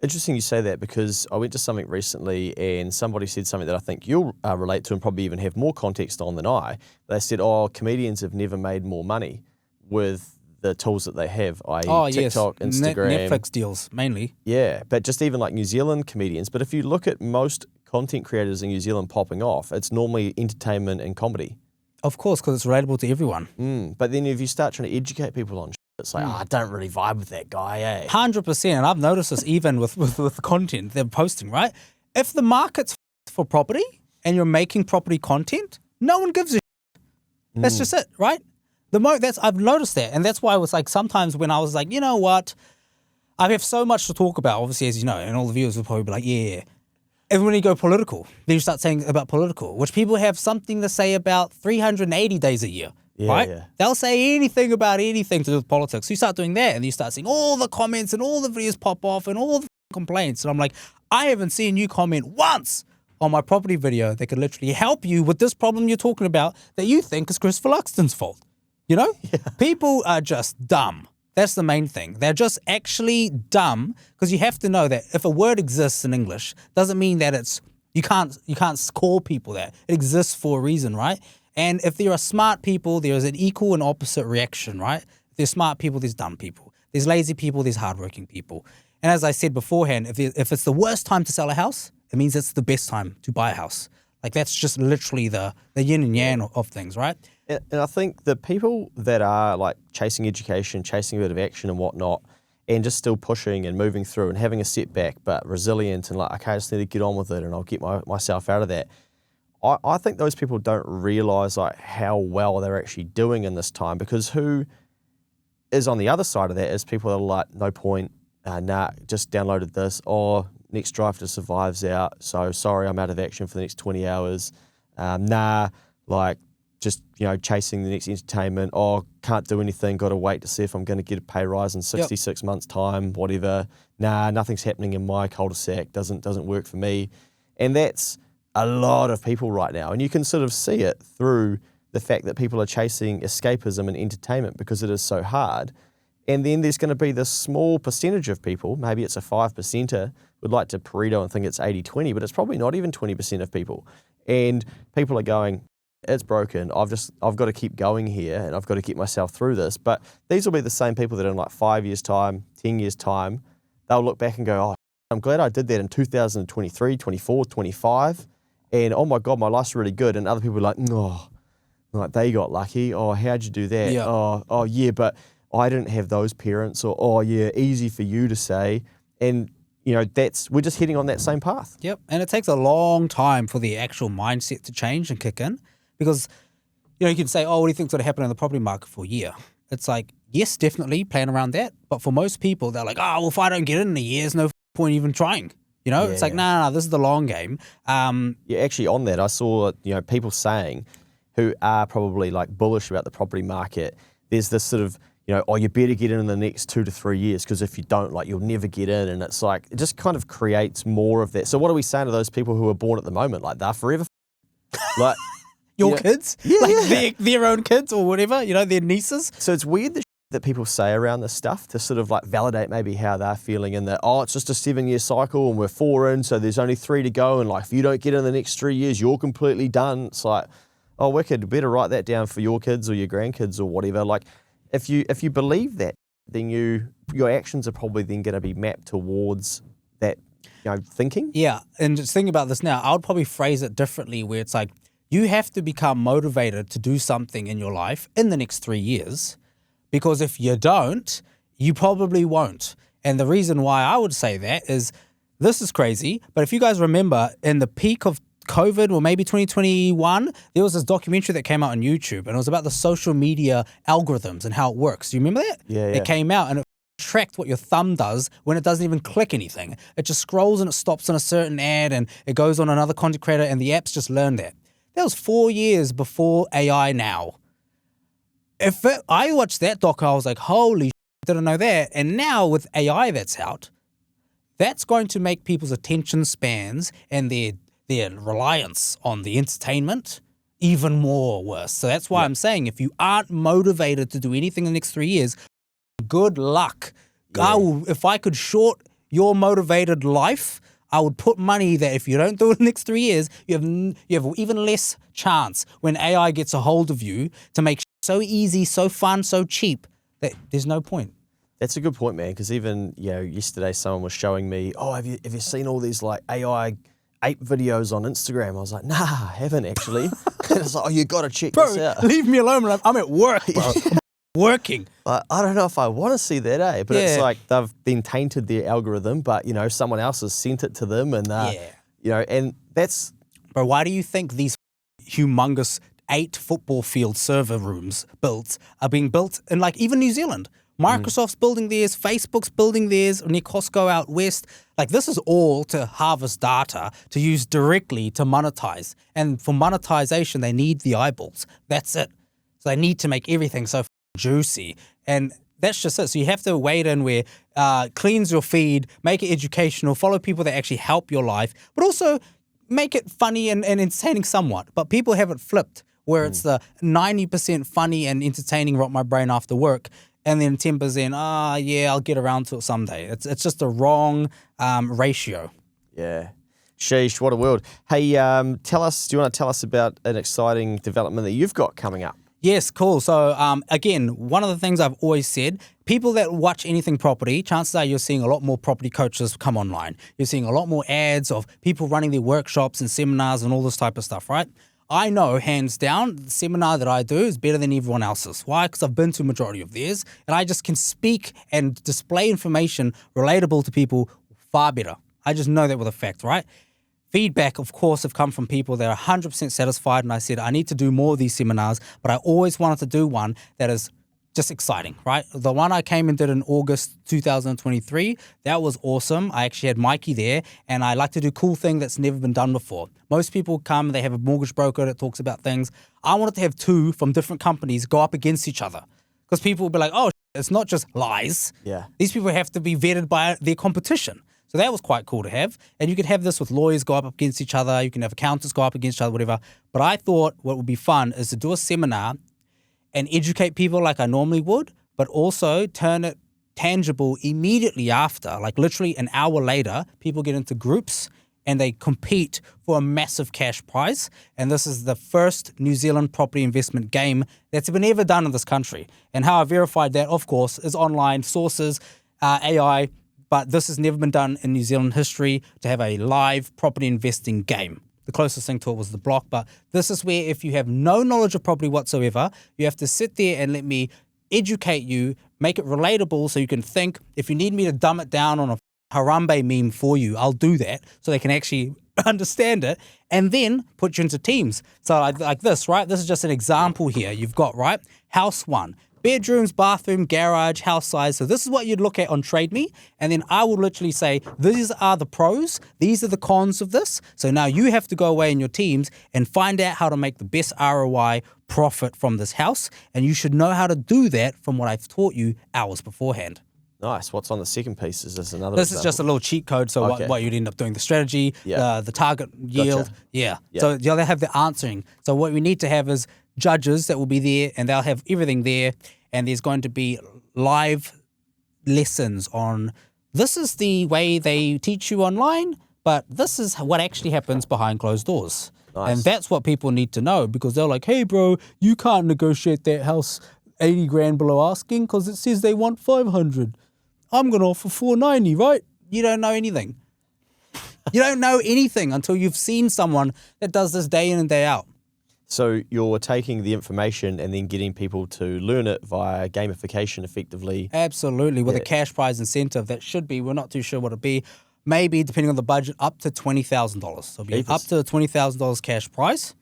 Interesting you say that, because I went to something recently and somebody said something that I think you'll relate to and probably even have more context on than I. They said, oh, comedians have never made more money with the tools that they have, i.e. TikTok, Instagram. Netflix deals, mainly. Yeah, but just even like New Zealand comedians. But if you look at most content creators in New Zealand popping off, it's normally entertainment and comedy. Of course, because it's relatable to everyone. But then if you start trying to educate people on shit, it's like, I don't really vibe with that guy, eh? 100%. And I've noticed this even with the content they're posting, right? If the market's for property and you're making property content, no one gives a shit. That's just it, right? I've noticed that. And that's why I was like, sometimes when I was like, you know what? I have so much to talk about, obviously, as you know, and all the viewers will probably be like, yeah. And when you go political, then you start saying about political, which people have something to say about 380 days a year, right? Yeah. They'll say anything about anything to do with politics. So you start doing that and you start seeing all the comments and all the videos pop off and all the complaints. And I'm like, I haven't seen you comment once on my property video that could literally help you with this problem you're talking about that you think is Christopher Luxton's fault. You know? Yeah. People are just dumb. That's the main thing. They're just actually dumb because you have to know that if a word exists in English, doesn't mean that you can't call people that. It exists for a reason, right? And if there are smart people, there is an equal and opposite reaction, right? If there's smart people, there's dumb people. There's lazy people, there's hardworking people. And as I said beforehand, if it's the worst time to sell a house, it means it's the best time to buy a house. Like that's just literally the yin and yang of things, right? And I think the people that are like chasing education, chasing a bit of action and whatnot, and just still pushing and moving through and having a setback, but resilient and like, okay, I just need to get on with it and I'll get myself out of that. I think those people don't realise like how well they're actually doing in this time, because who is on the other side of that is people that are like, no point, just downloaded this, or next drive to survive's out, so sorry, I'm out of action for the next 20 hours. Just, chasing the next entertainment, can't do anything, got to wait to see if I'm going to get a pay rise in 66 months' time, whatever. Nothing's happening in my cul-de-sac, doesn't work for me. And that's a lot of people right now. And you can sort of see it through the fact that people are chasing escapism and entertainment because it is so hard. And then there's going to be this small percentage of people, maybe it's a 5%er, would like to Pareto and think it's 80-20, but it's probably not even 20% of people. And people are going, it's broken. I've got to keep going here and I've got to get myself through this. But these will be the same people that in like 5 years' time, 10 years' time, they'll look back and go, I'm glad I did that in 2023, 24, 25. And oh my God, my life's really good. And other people are like, they got lucky. Oh, how'd you do that? Yeah. Yeah, but I didn't have those parents. Or, yeah, easy for you to say. And we're just heading on that same path. Yep. And it takes a long time for the actual mindset to change and kick in. Because, you can say, what do you think's going to happen in the property market for a year? It's like, yes, definitely plan around that. But for most people, they're like, if I don't get in a year, there's no point even trying. It's like, no, this is the long game. Actually on that, I saw, people saying who are probably like bullish about the property market. There's this sort of, you better get in the next 2 to 3 years because if you don't, you'll never get in. And it's like, it just kind of creates more of that. So what are we saying to those people who are born at the moment? Like, they're forever like... Your kids? Their own kids or whatever, their nieces. So it's weird that people say around this stuff to sort of like validate maybe how they're feeling, and that, it's just a 7-year cycle and we're 4 in, so there's only 3 to go. And like, if you don't get in the next 3 years, you're completely done. It's like, wicked, better write that down for your kids or your grandkids or whatever. Like if you believe that, then your actions are probably then going to be mapped towards that, thinking. Yeah. And just think about this now, I would probably phrase it differently where it's like, you have to become motivated to do something in your life in the next 3 years, because if you don't, you probably won't. And the reason why I would say that is, this is crazy, but if you guys remember in the peak of COVID, or maybe 2021, there was this documentary that came out on YouTube, and it was about the social media algorithms and how it works. Do you remember that? Yeah. It came out and it tracked what your thumb does when it doesn't even click anything. It just scrolls and it stops on a certain ad and it goes on another content creator, and the apps just learn that. That was 4 years before AI now. I watched that doc, I was like, holy shit, didn't know that. And now with AI that's out, that's going to make people's attention spans and their reliance on the entertainment even more worse. So that's why I'm saying, if you aren't motivated to do anything in the next 3 years, good luck. Yeah. If I could short your motivated life, I would put money that if you don't do it in the next 3 years, you have even less chance when AI gets a hold of you to make so easy, so fun, so cheap that there's no point. That's a good point, man. Because even yesterday someone was showing me, have you seen all these like AI 8 videos on Instagram. I was like, nah, I haven't actually. And it's like, oh, you got to check Bro, this out. leave me alone. I'm at work, bro. I'm working. I don't know if I want to see that, eh? But it's like they've been tainted their algorithm, but, you know, someone else has sent it to them and, you know, and that's... Bro, why do you think these humongous 8 football field server rooms are being built in, like, even New Zealand? Microsoft's building theirs, Facebook's building theirs, near Costco out west. Like, this is all to harvest data to use directly to monetize. And for monetization, they need the eyeballs. That's it. So they need to make everything so juicy. And that's just it. So you have to wade in where cleanse your feed, make it educational, follow people that actually help your life, but also make it funny and entertaining somewhat. But people have it flipped, where it's the 90% funny and entertaining rot my brain after work, and then 10%, yeah, I'll get around to it someday. It's just a wrong ratio. Yeah. Sheesh, what a world. Hey, do you want to tell us about an exciting development that you've got coming up? Yes, cool. So again, one of the things I've always said, people that watch anything property, chances are you're seeing a lot more property coaches come online. You're seeing a lot more ads of people running their workshops and seminars and all this type of stuff, right? I know, hands down, the seminar that I do is better than everyone else's. Why? Because I've been to a majority of theirs, and I just can speak and display information relatable to people far better. I just know that with a fact, right? Feedback, of course, have come from people that are 100% satisfied, and I said, I need to do more of these seminars, but I always wanted to do one that is just exciting, right? The one I came and did in August 2023, that was awesome. I actually had Mikey there, and I like to do cool thing that's never been done before. Most people come, they have a mortgage broker that talks about things. I wanted to have 2 from different companies go up against each other, because people will be like, oh, it's not just lies. Yeah. These people have to be vetted by their competition. So that was quite cool to have. And you could have this with lawyers go up against each other. You can have accountants go up against each other, whatever. But I thought what would be fun is to do a seminar and educate people like I normally would, but also turn it tangible immediately after. Like literally an hour later, people get into groups and they compete for a massive cash prize. And this is the first New Zealand property investment game that's been ever done in this country. And how I verified that, of course, is online sources, AI, but this has never been done in New Zealand history to have a live property investing game. The closest thing to it was the block, but this is where if you have no knowledge of property whatsoever, you have to sit there and let me educate you, make it relatable so you can think. If you need me to dumb it down on a Harambe meme for you, I'll do that so they can actually understand it, and then put you into teams. So like this, right? This is just an example here. You've got, right, house 1. Bedrooms, bathroom, garage, house size. So this is what you'd look at on Trade Me. And then I will literally say, these are the pros. These are the cons of this. So now you have to go away in your teams and find out how to make the best ROI profit from this house. And you should know how to do that from what I've taught you hours beforehand. Nice. What's on the second piece? Is this another This example? is just a little cheat code. So what you'd end up doing, the strategy, the target yield. Gotcha. Yeah. Yeah. So they have the answering. So what we need to have is judges that will be there, and they'll have everything there. And there's going to be live lessons on, this is the way they teach you online, but this is what actually happens behind closed doors. Nice. And that's what people need to know, because they're like, hey, bro, you can't negotiate that house 80 grand below asking because it says they want 500. I'm going to offer 490, right? You don't know anything. You don't know anything until you've seen someone that does this day in and day out. So you're taking the information and then getting people to learn it via gamification effectively. Absolutely, with a cash prize incentive that should be, we're not too sure what it'll be, maybe depending on the budget, up to $20,000. So it'll be up to $20,000 cash prize,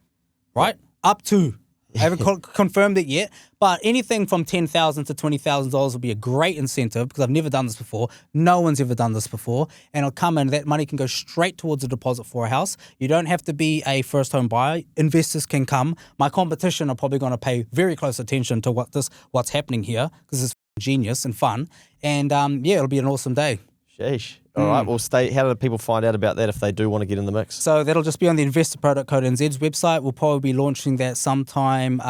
right? Up to. I haven't confirmed it yet, but anything from $10,000 to $20,000 will be a great incentive, because I've never done this before. No one's ever done this before, and it'll come in. That money can go straight towards a deposit for a house. You don't have to be a first home buyer. Investors can come. My competition are probably going to pay very close attention to what's happening here, because it's genius and fun. And it'll be an awesome day. Sheesh. All right, well, how do people find out about that if they do want to get in the mix? So that'll just be on the InvestorPro.co.nz's website. We'll probably be launching that sometime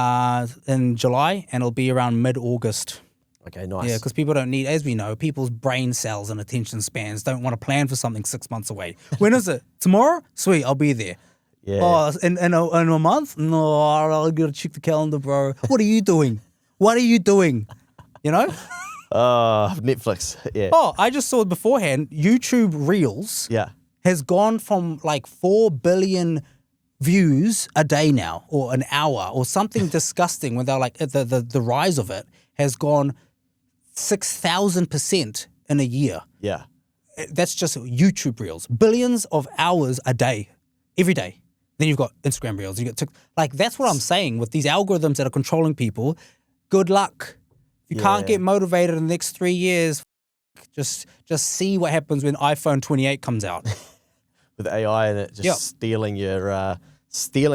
in July, and it'll be around mid-August. Okay, nice. Yeah, because people don't need, as we know, people's brain cells and attention spans don't want to plan for something 6 months away. When is it? Tomorrow? Sweet, I'll be there. Yeah. Oh, in a month? No, I'll gotta check the calendar, bro. What are you doing? What are you doing? You know? Netflix, yeah. Oh, I just saw beforehand, YouTube Reels has gone from like 4 billion views a day now, or an hour, or something disgusting, when they're like, the rise of it has gone 6,000% in a year. Yeah. That's just YouTube Reels. Billions of hours a day, every day. Then you've got Instagram Reels. You got like, that's what I'm saying with these algorithms that are controlling people. Good luck. If you can't get motivated in the next 3 years, just see what happens when iPhone 28 comes out. With AI and it just stealing your every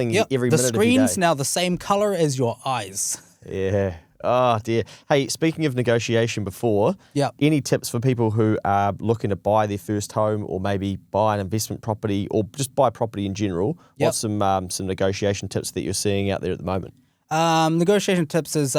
minute of your day. The screen's now the same color as your eyes. Yeah. Oh, dear. Hey, speaking of negotiation before, any tips for people who are looking to buy their first home, or maybe buy an investment property, or just buy property in general? What's some negotiation tips that you're seeing out there at the moment? Negotiation tips is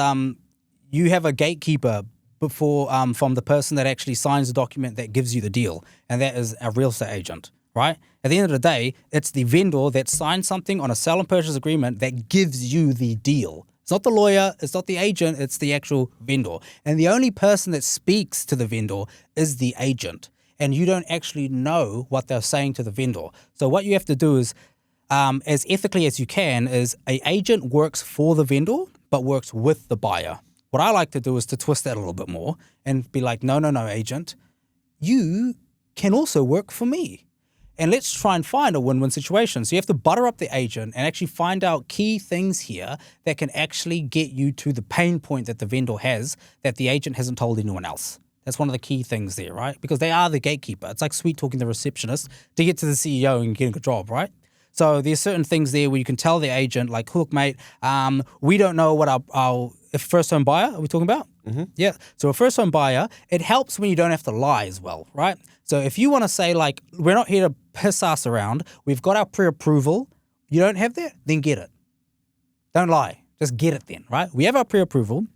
you have a gatekeeper before from the person that actually signs the document that gives you the deal, and that is a real estate agent, right? At the end of the day, it's the vendor that signs something on a sell and purchase agreement that gives you the deal. It's not the lawyer, it's not the agent, it's the actual vendor. And the only person that speaks to the vendor is the agent. And you don't actually know what they're saying to the vendor. So what you have to do is, as ethically as you can, is an agent works for the vendor, but works with the buyer. What I like to do is to twist that a little bit more and be like, no, agent, you can also work for me. And let's try and find a win-win situation. So you have to butter up the agent and actually find out key things here that can actually get you to the pain point that the vendor has that the agent hasn't told anyone else. That's one of the key things there, right? Because they are the gatekeeper. It's like sweet talking the receptionist to get to the CEO and getting a job, right? So there's certain things there where you can tell the agent, like, look, mate, we don't know what our first-home buyer, are we talking about? Mm-hmm. Yeah. So a first-home buyer, it helps when you don't have to lie as well, right? So if you want to say, like, we're not here to piss ass around, we've got our pre-approval, you don't have that, then get it. Don't lie. Just get it then, right? We have our pre-approval.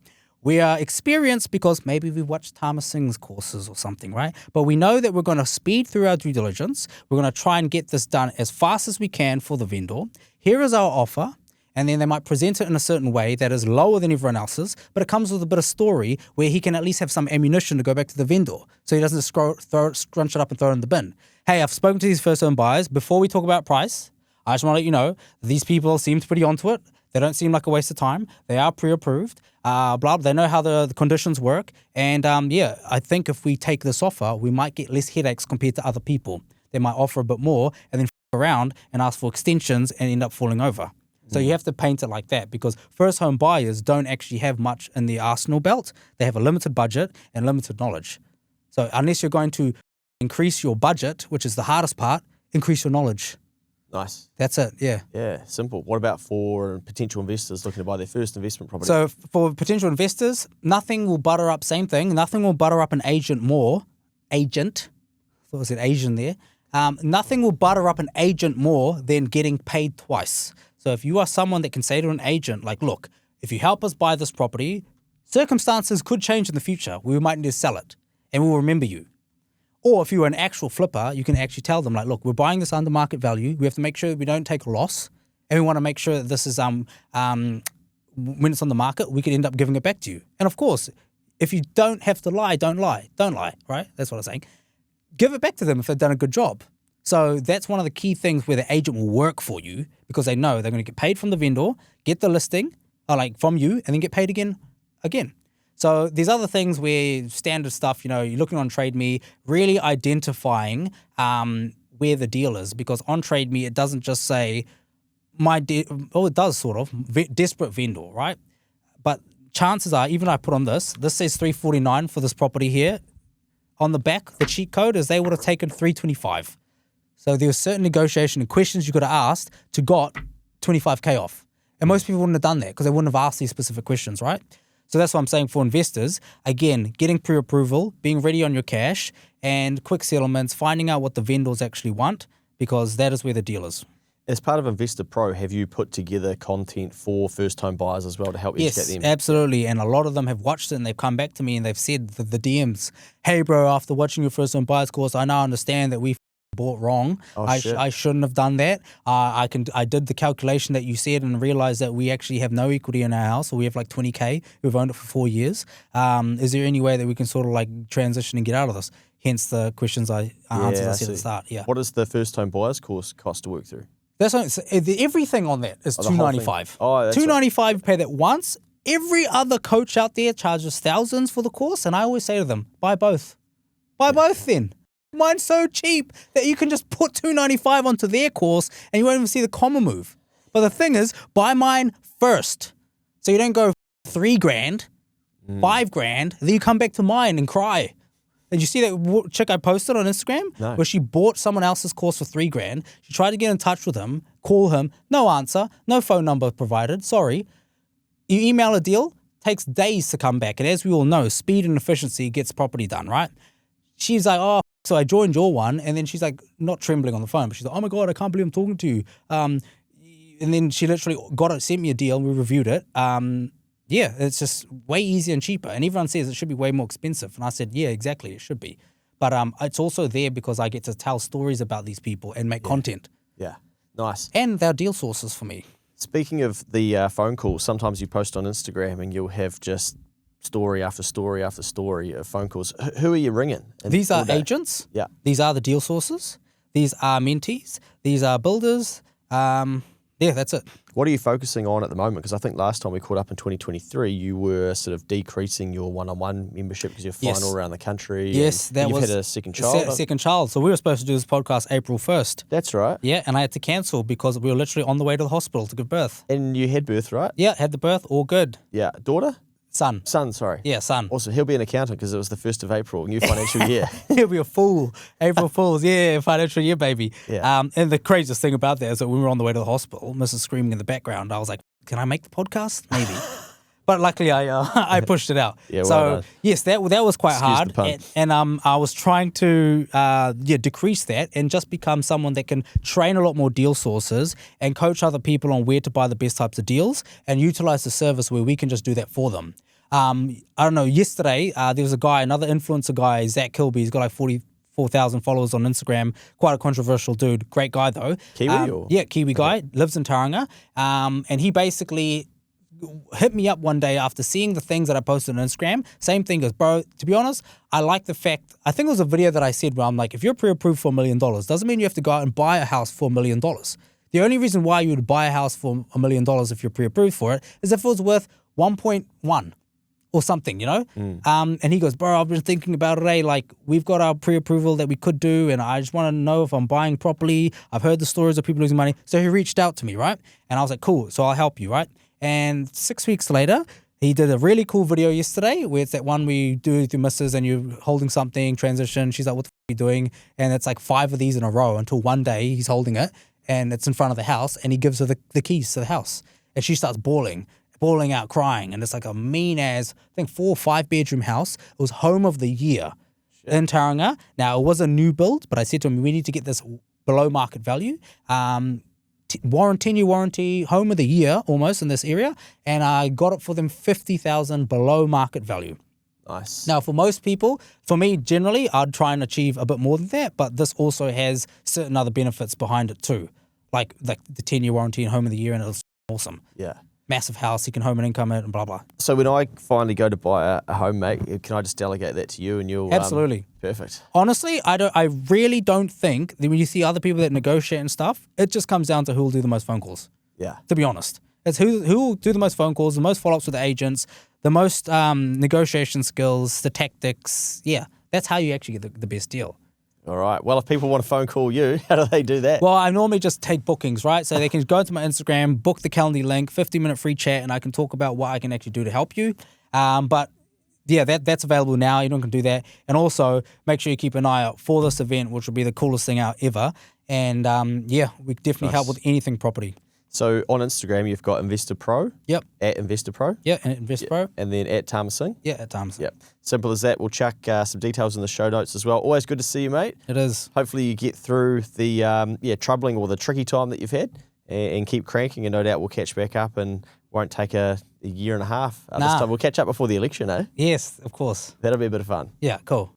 We are experienced because maybe we've watched Tama Singh's courses or something, right? But we know that we're going to speed through our due diligence. We're going to try and get this done as fast as we can for the vendor. Here is our offer. And then they might present it in a certain way that is lower than everyone else's, but it comes with a bit of story where he can at least have some ammunition to go back to the vendor so he doesn't scrunch it up and throw it in the bin. Hey, I've spoken to these first-home buyers. Before we talk about price, I just want to let you know, these people seemed pretty onto it. They don't seem like a waste of time. They are pre-approved. They know how the conditions work. And I think if we take this offer, we might get less headaches compared to other people. They might offer a bit more and then around and ask for extensions and end up falling over. So you have to paint it like that, because first home buyers don't actually have much in the arsenal belt. They have a limited budget and limited knowledge. So unless you're going to increase your budget, which is the hardest part, increase your knowledge. Nice. That's it, yeah. Yeah, simple. What about for potential investors looking to buy their first investment property? So for potential investors, nothing will butter up, same thing, nothing will butter up an agent more. Agent. I thought I said Asian there. Nothing will butter up an agent more than getting paid twice. So if you are someone that can say to an agent, like, look, if you help us buy this property, circumstances could change in the future. We might need to sell it and we'll remember you. Or if you're an actual flipper, you can actually tell them, like, look, we're buying this under market value. We have to make sure that we don't take a loss. And we want to make sure that this is, when it's on the market, we could end up giving it back to you. And of course, if you don't have to lie, don't lie. Don't lie, right? That's what I'm saying. Give it back to them if they've done a good job. So that's one of the key things where the agent will work for you, because they know they're going to get paid from the vendor, get the listing, or like from you, and then get paid again. So there's other things where standard stuff, you're looking on TradeMe, really identifying where the deal is, because on TradeMe, it doesn't just say it does sort of, desperate vendor, right? But chances are, even I put on this says $349 for this property here. On the back, the cheat code is they would have taken $325. So there was certain negotiation and questions you could have asked to got $25K off. And most people wouldn't have done that because they wouldn't have asked these specific questions, right? So that's what I'm saying for investors. Again, getting pre-approval, being ready on your cash, and quick settlements, finding out what the vendors actually want, because that is where the deal is. As part of InvestorPro, have you put together content for first-time buyers as well to help educate them? Yes, absolutely. And a lot of them have watched it and they've come back to me and they've said the DMs, hey, bro, after watching your first-time buyers course, I now understand that we bought wrong. I shouldn't have done that. I did the calculation that you said and realized that we actually have no equity in our house, or we have like 20K. We've owned it for 4 years. Is there any way that we can sort of like transition and get out of this? hence the questions answers I said at see. the start. Yeah. What does the first home buyers course cost to work through? Everything on that is the whole thing. $295. Oh, that's right. $295, you pay that once. Every other coach out there charges thousands for the course, and I always say to them, buy both. Buy both then. Mine's so cheap that you can just put $295 onto their course and you won't even see the comma move. But the thing is, buy mine first. So you don't go $3,000, $5,000, then you come back to mine and cry. Did you see that chick I posted on Instagram? No. Where she bought someone else's course for $3,000. She tried to get in touch with him, call him, no answer, no phone number provided, sorry. You email a deal, takes days to come back. And as we all know, speed and efficiency gets property done, right? She's like, oh, so I joined your one. And then she's like, not trembling on the phone, but she's like, oh my God, I can't believe I'm talking to you. And then she literally sent me a deal, we reviewed it. Yeah, it's just way easier and cheaper. And everyone says it should be way more expensive. And I said, yeah, exactly, it should be. But it's also there because I get to tell stories about these people and make content. Yeah, nice. And they're deal sources for me. Speaking of the phone calls, sometimes you post on Instagram and you'll have just story after story after story of phone calls. Who are you ringing? These are agents. Yeah. These are the deal sources. These are mentees. These are builders. Yeah, that's it. What are you focusing on at the moment? Because I think last time we caught up in 2023, you were sort of decreasing your one-on-one membership because you're flying all around the country. Yes, and you've had a second child. Second child. So we were supposed to do this podcast April 1st. That's right. Yeah, and I had to cancel because we were literally on the way to the hospital to give birth. And you had birth, right? Yeah, had the birth, all good. Yeah. Daughter? Son. Son, sorry. Yeah, son. Also, he'll be an accountant because it was the 1st of April, new financial year. He'll be a fool. April Fool's, yeah, financial year, baby. Yeah. And the craziest thing about that is that when we were on the way to the hospital, Mrs. screaming in the background, I was like, can I make the podcast? Maybe. But luckily, I pushed it out. Yeah, well so done. yes, that was quite Excuse hard, the pun. and I was trying to decrease that and just become someone that can train a lot more deal sources and coach other people on where to buy the best types of deals and utilize the service where we can just do that for them. I don't know. Yesterday, there was a guy, another influencer guy, Zach Kilby. He's got like 44,000 followers on Instagram. Quite a controversial dude. Great guy though. Kiwi or? Yeah, Kiwi guy. Lives in Tauranga. And he basically hit me up one day after seeing the things that I posted on Instagram. Same thing as, bro, to be honest, I like the fact, I think it was a video that I said where I'm like, if you're pre-approved for $1 million, doesn't mean you have to go out and buy a house for $1 million. The only reason why you would buy a house for $1 million if you're pre-approved for it is if it was worth 1.1 or something, you know? And he goes, bro, I've been thinking about it, like, we've got our pre-approval that we could do, and I just want to know if I'm buying properly. I've heard the stories of people losing money. So he reached out to me, right? And I was like, cool, so I'll help you, right? And 6 weeks later, he did a really cool video yesterday where it's that one we do with your missus and you're holding something, transition. She's like, what the f*** are you doing? And it's like 5 of these in a row until one day he's holding it and it's in front of the house and he gives her the keys to the house. And she starts bawling out, crying. And it's like a mean as, I think 4 or 5 bedroom house. It was home of the year in Tauranga. Now, it was a new build, but I said to him, we need to get this below market value. 10-year warranty, home of the year almost in this area. And I got it for them $50,000 below market value. Nice. Now, for most people, for me, generally, I'd try and achieve a bit more than that, but this also has certain other benefits behind it too. Like the 10-year warranty and home of the year, and it was awesome. Yeah. Massive house, you can home and income it and blah, blah. So when I finally go to buy a home, mate, can I just delegate that to you and you'll... Absolutely. Perfect. Honestly, I really don't think that when you see other people that negotiate and stuff, it just comes down to who will do the most phone calls. Yeah. To be honest. It's who will do the most phone calls, the most follow-ups with the agents, the most negotiation skills, the tactics. Yeah, that's how you actually get the best deal. All right. Well, if people want to phone call you, how do they do that? Well, I normally just take bookings, right? So they can go to my Instagram, book the Calendly link, 15-minute free chat, and I can talk about what I can actually do to help you. But yeah, that's available now. Anyone can do that. And also, make sure you keep an eye out for this event, which will be the coolest thing out ever. And yeah, we definitely help with anything property. So on Instagram, you've got InvestorPro. Yep. At InvestorPro. Yeah, and InvestorPro. And then at Tama Singh. Yeah, at Tama Singh. Yep. Simple as that. We'll chuck some details in the show notes as well. Always good to see you, mate. It is. Hopefully you get through the troubling or the tricky time that you've had and keep cranking, and no doubt we'll catch back up and won't take a year and a half. This time we'll catch up before the election, eh? Yes, of course. That'll be a bit of fun. Yeah, cool.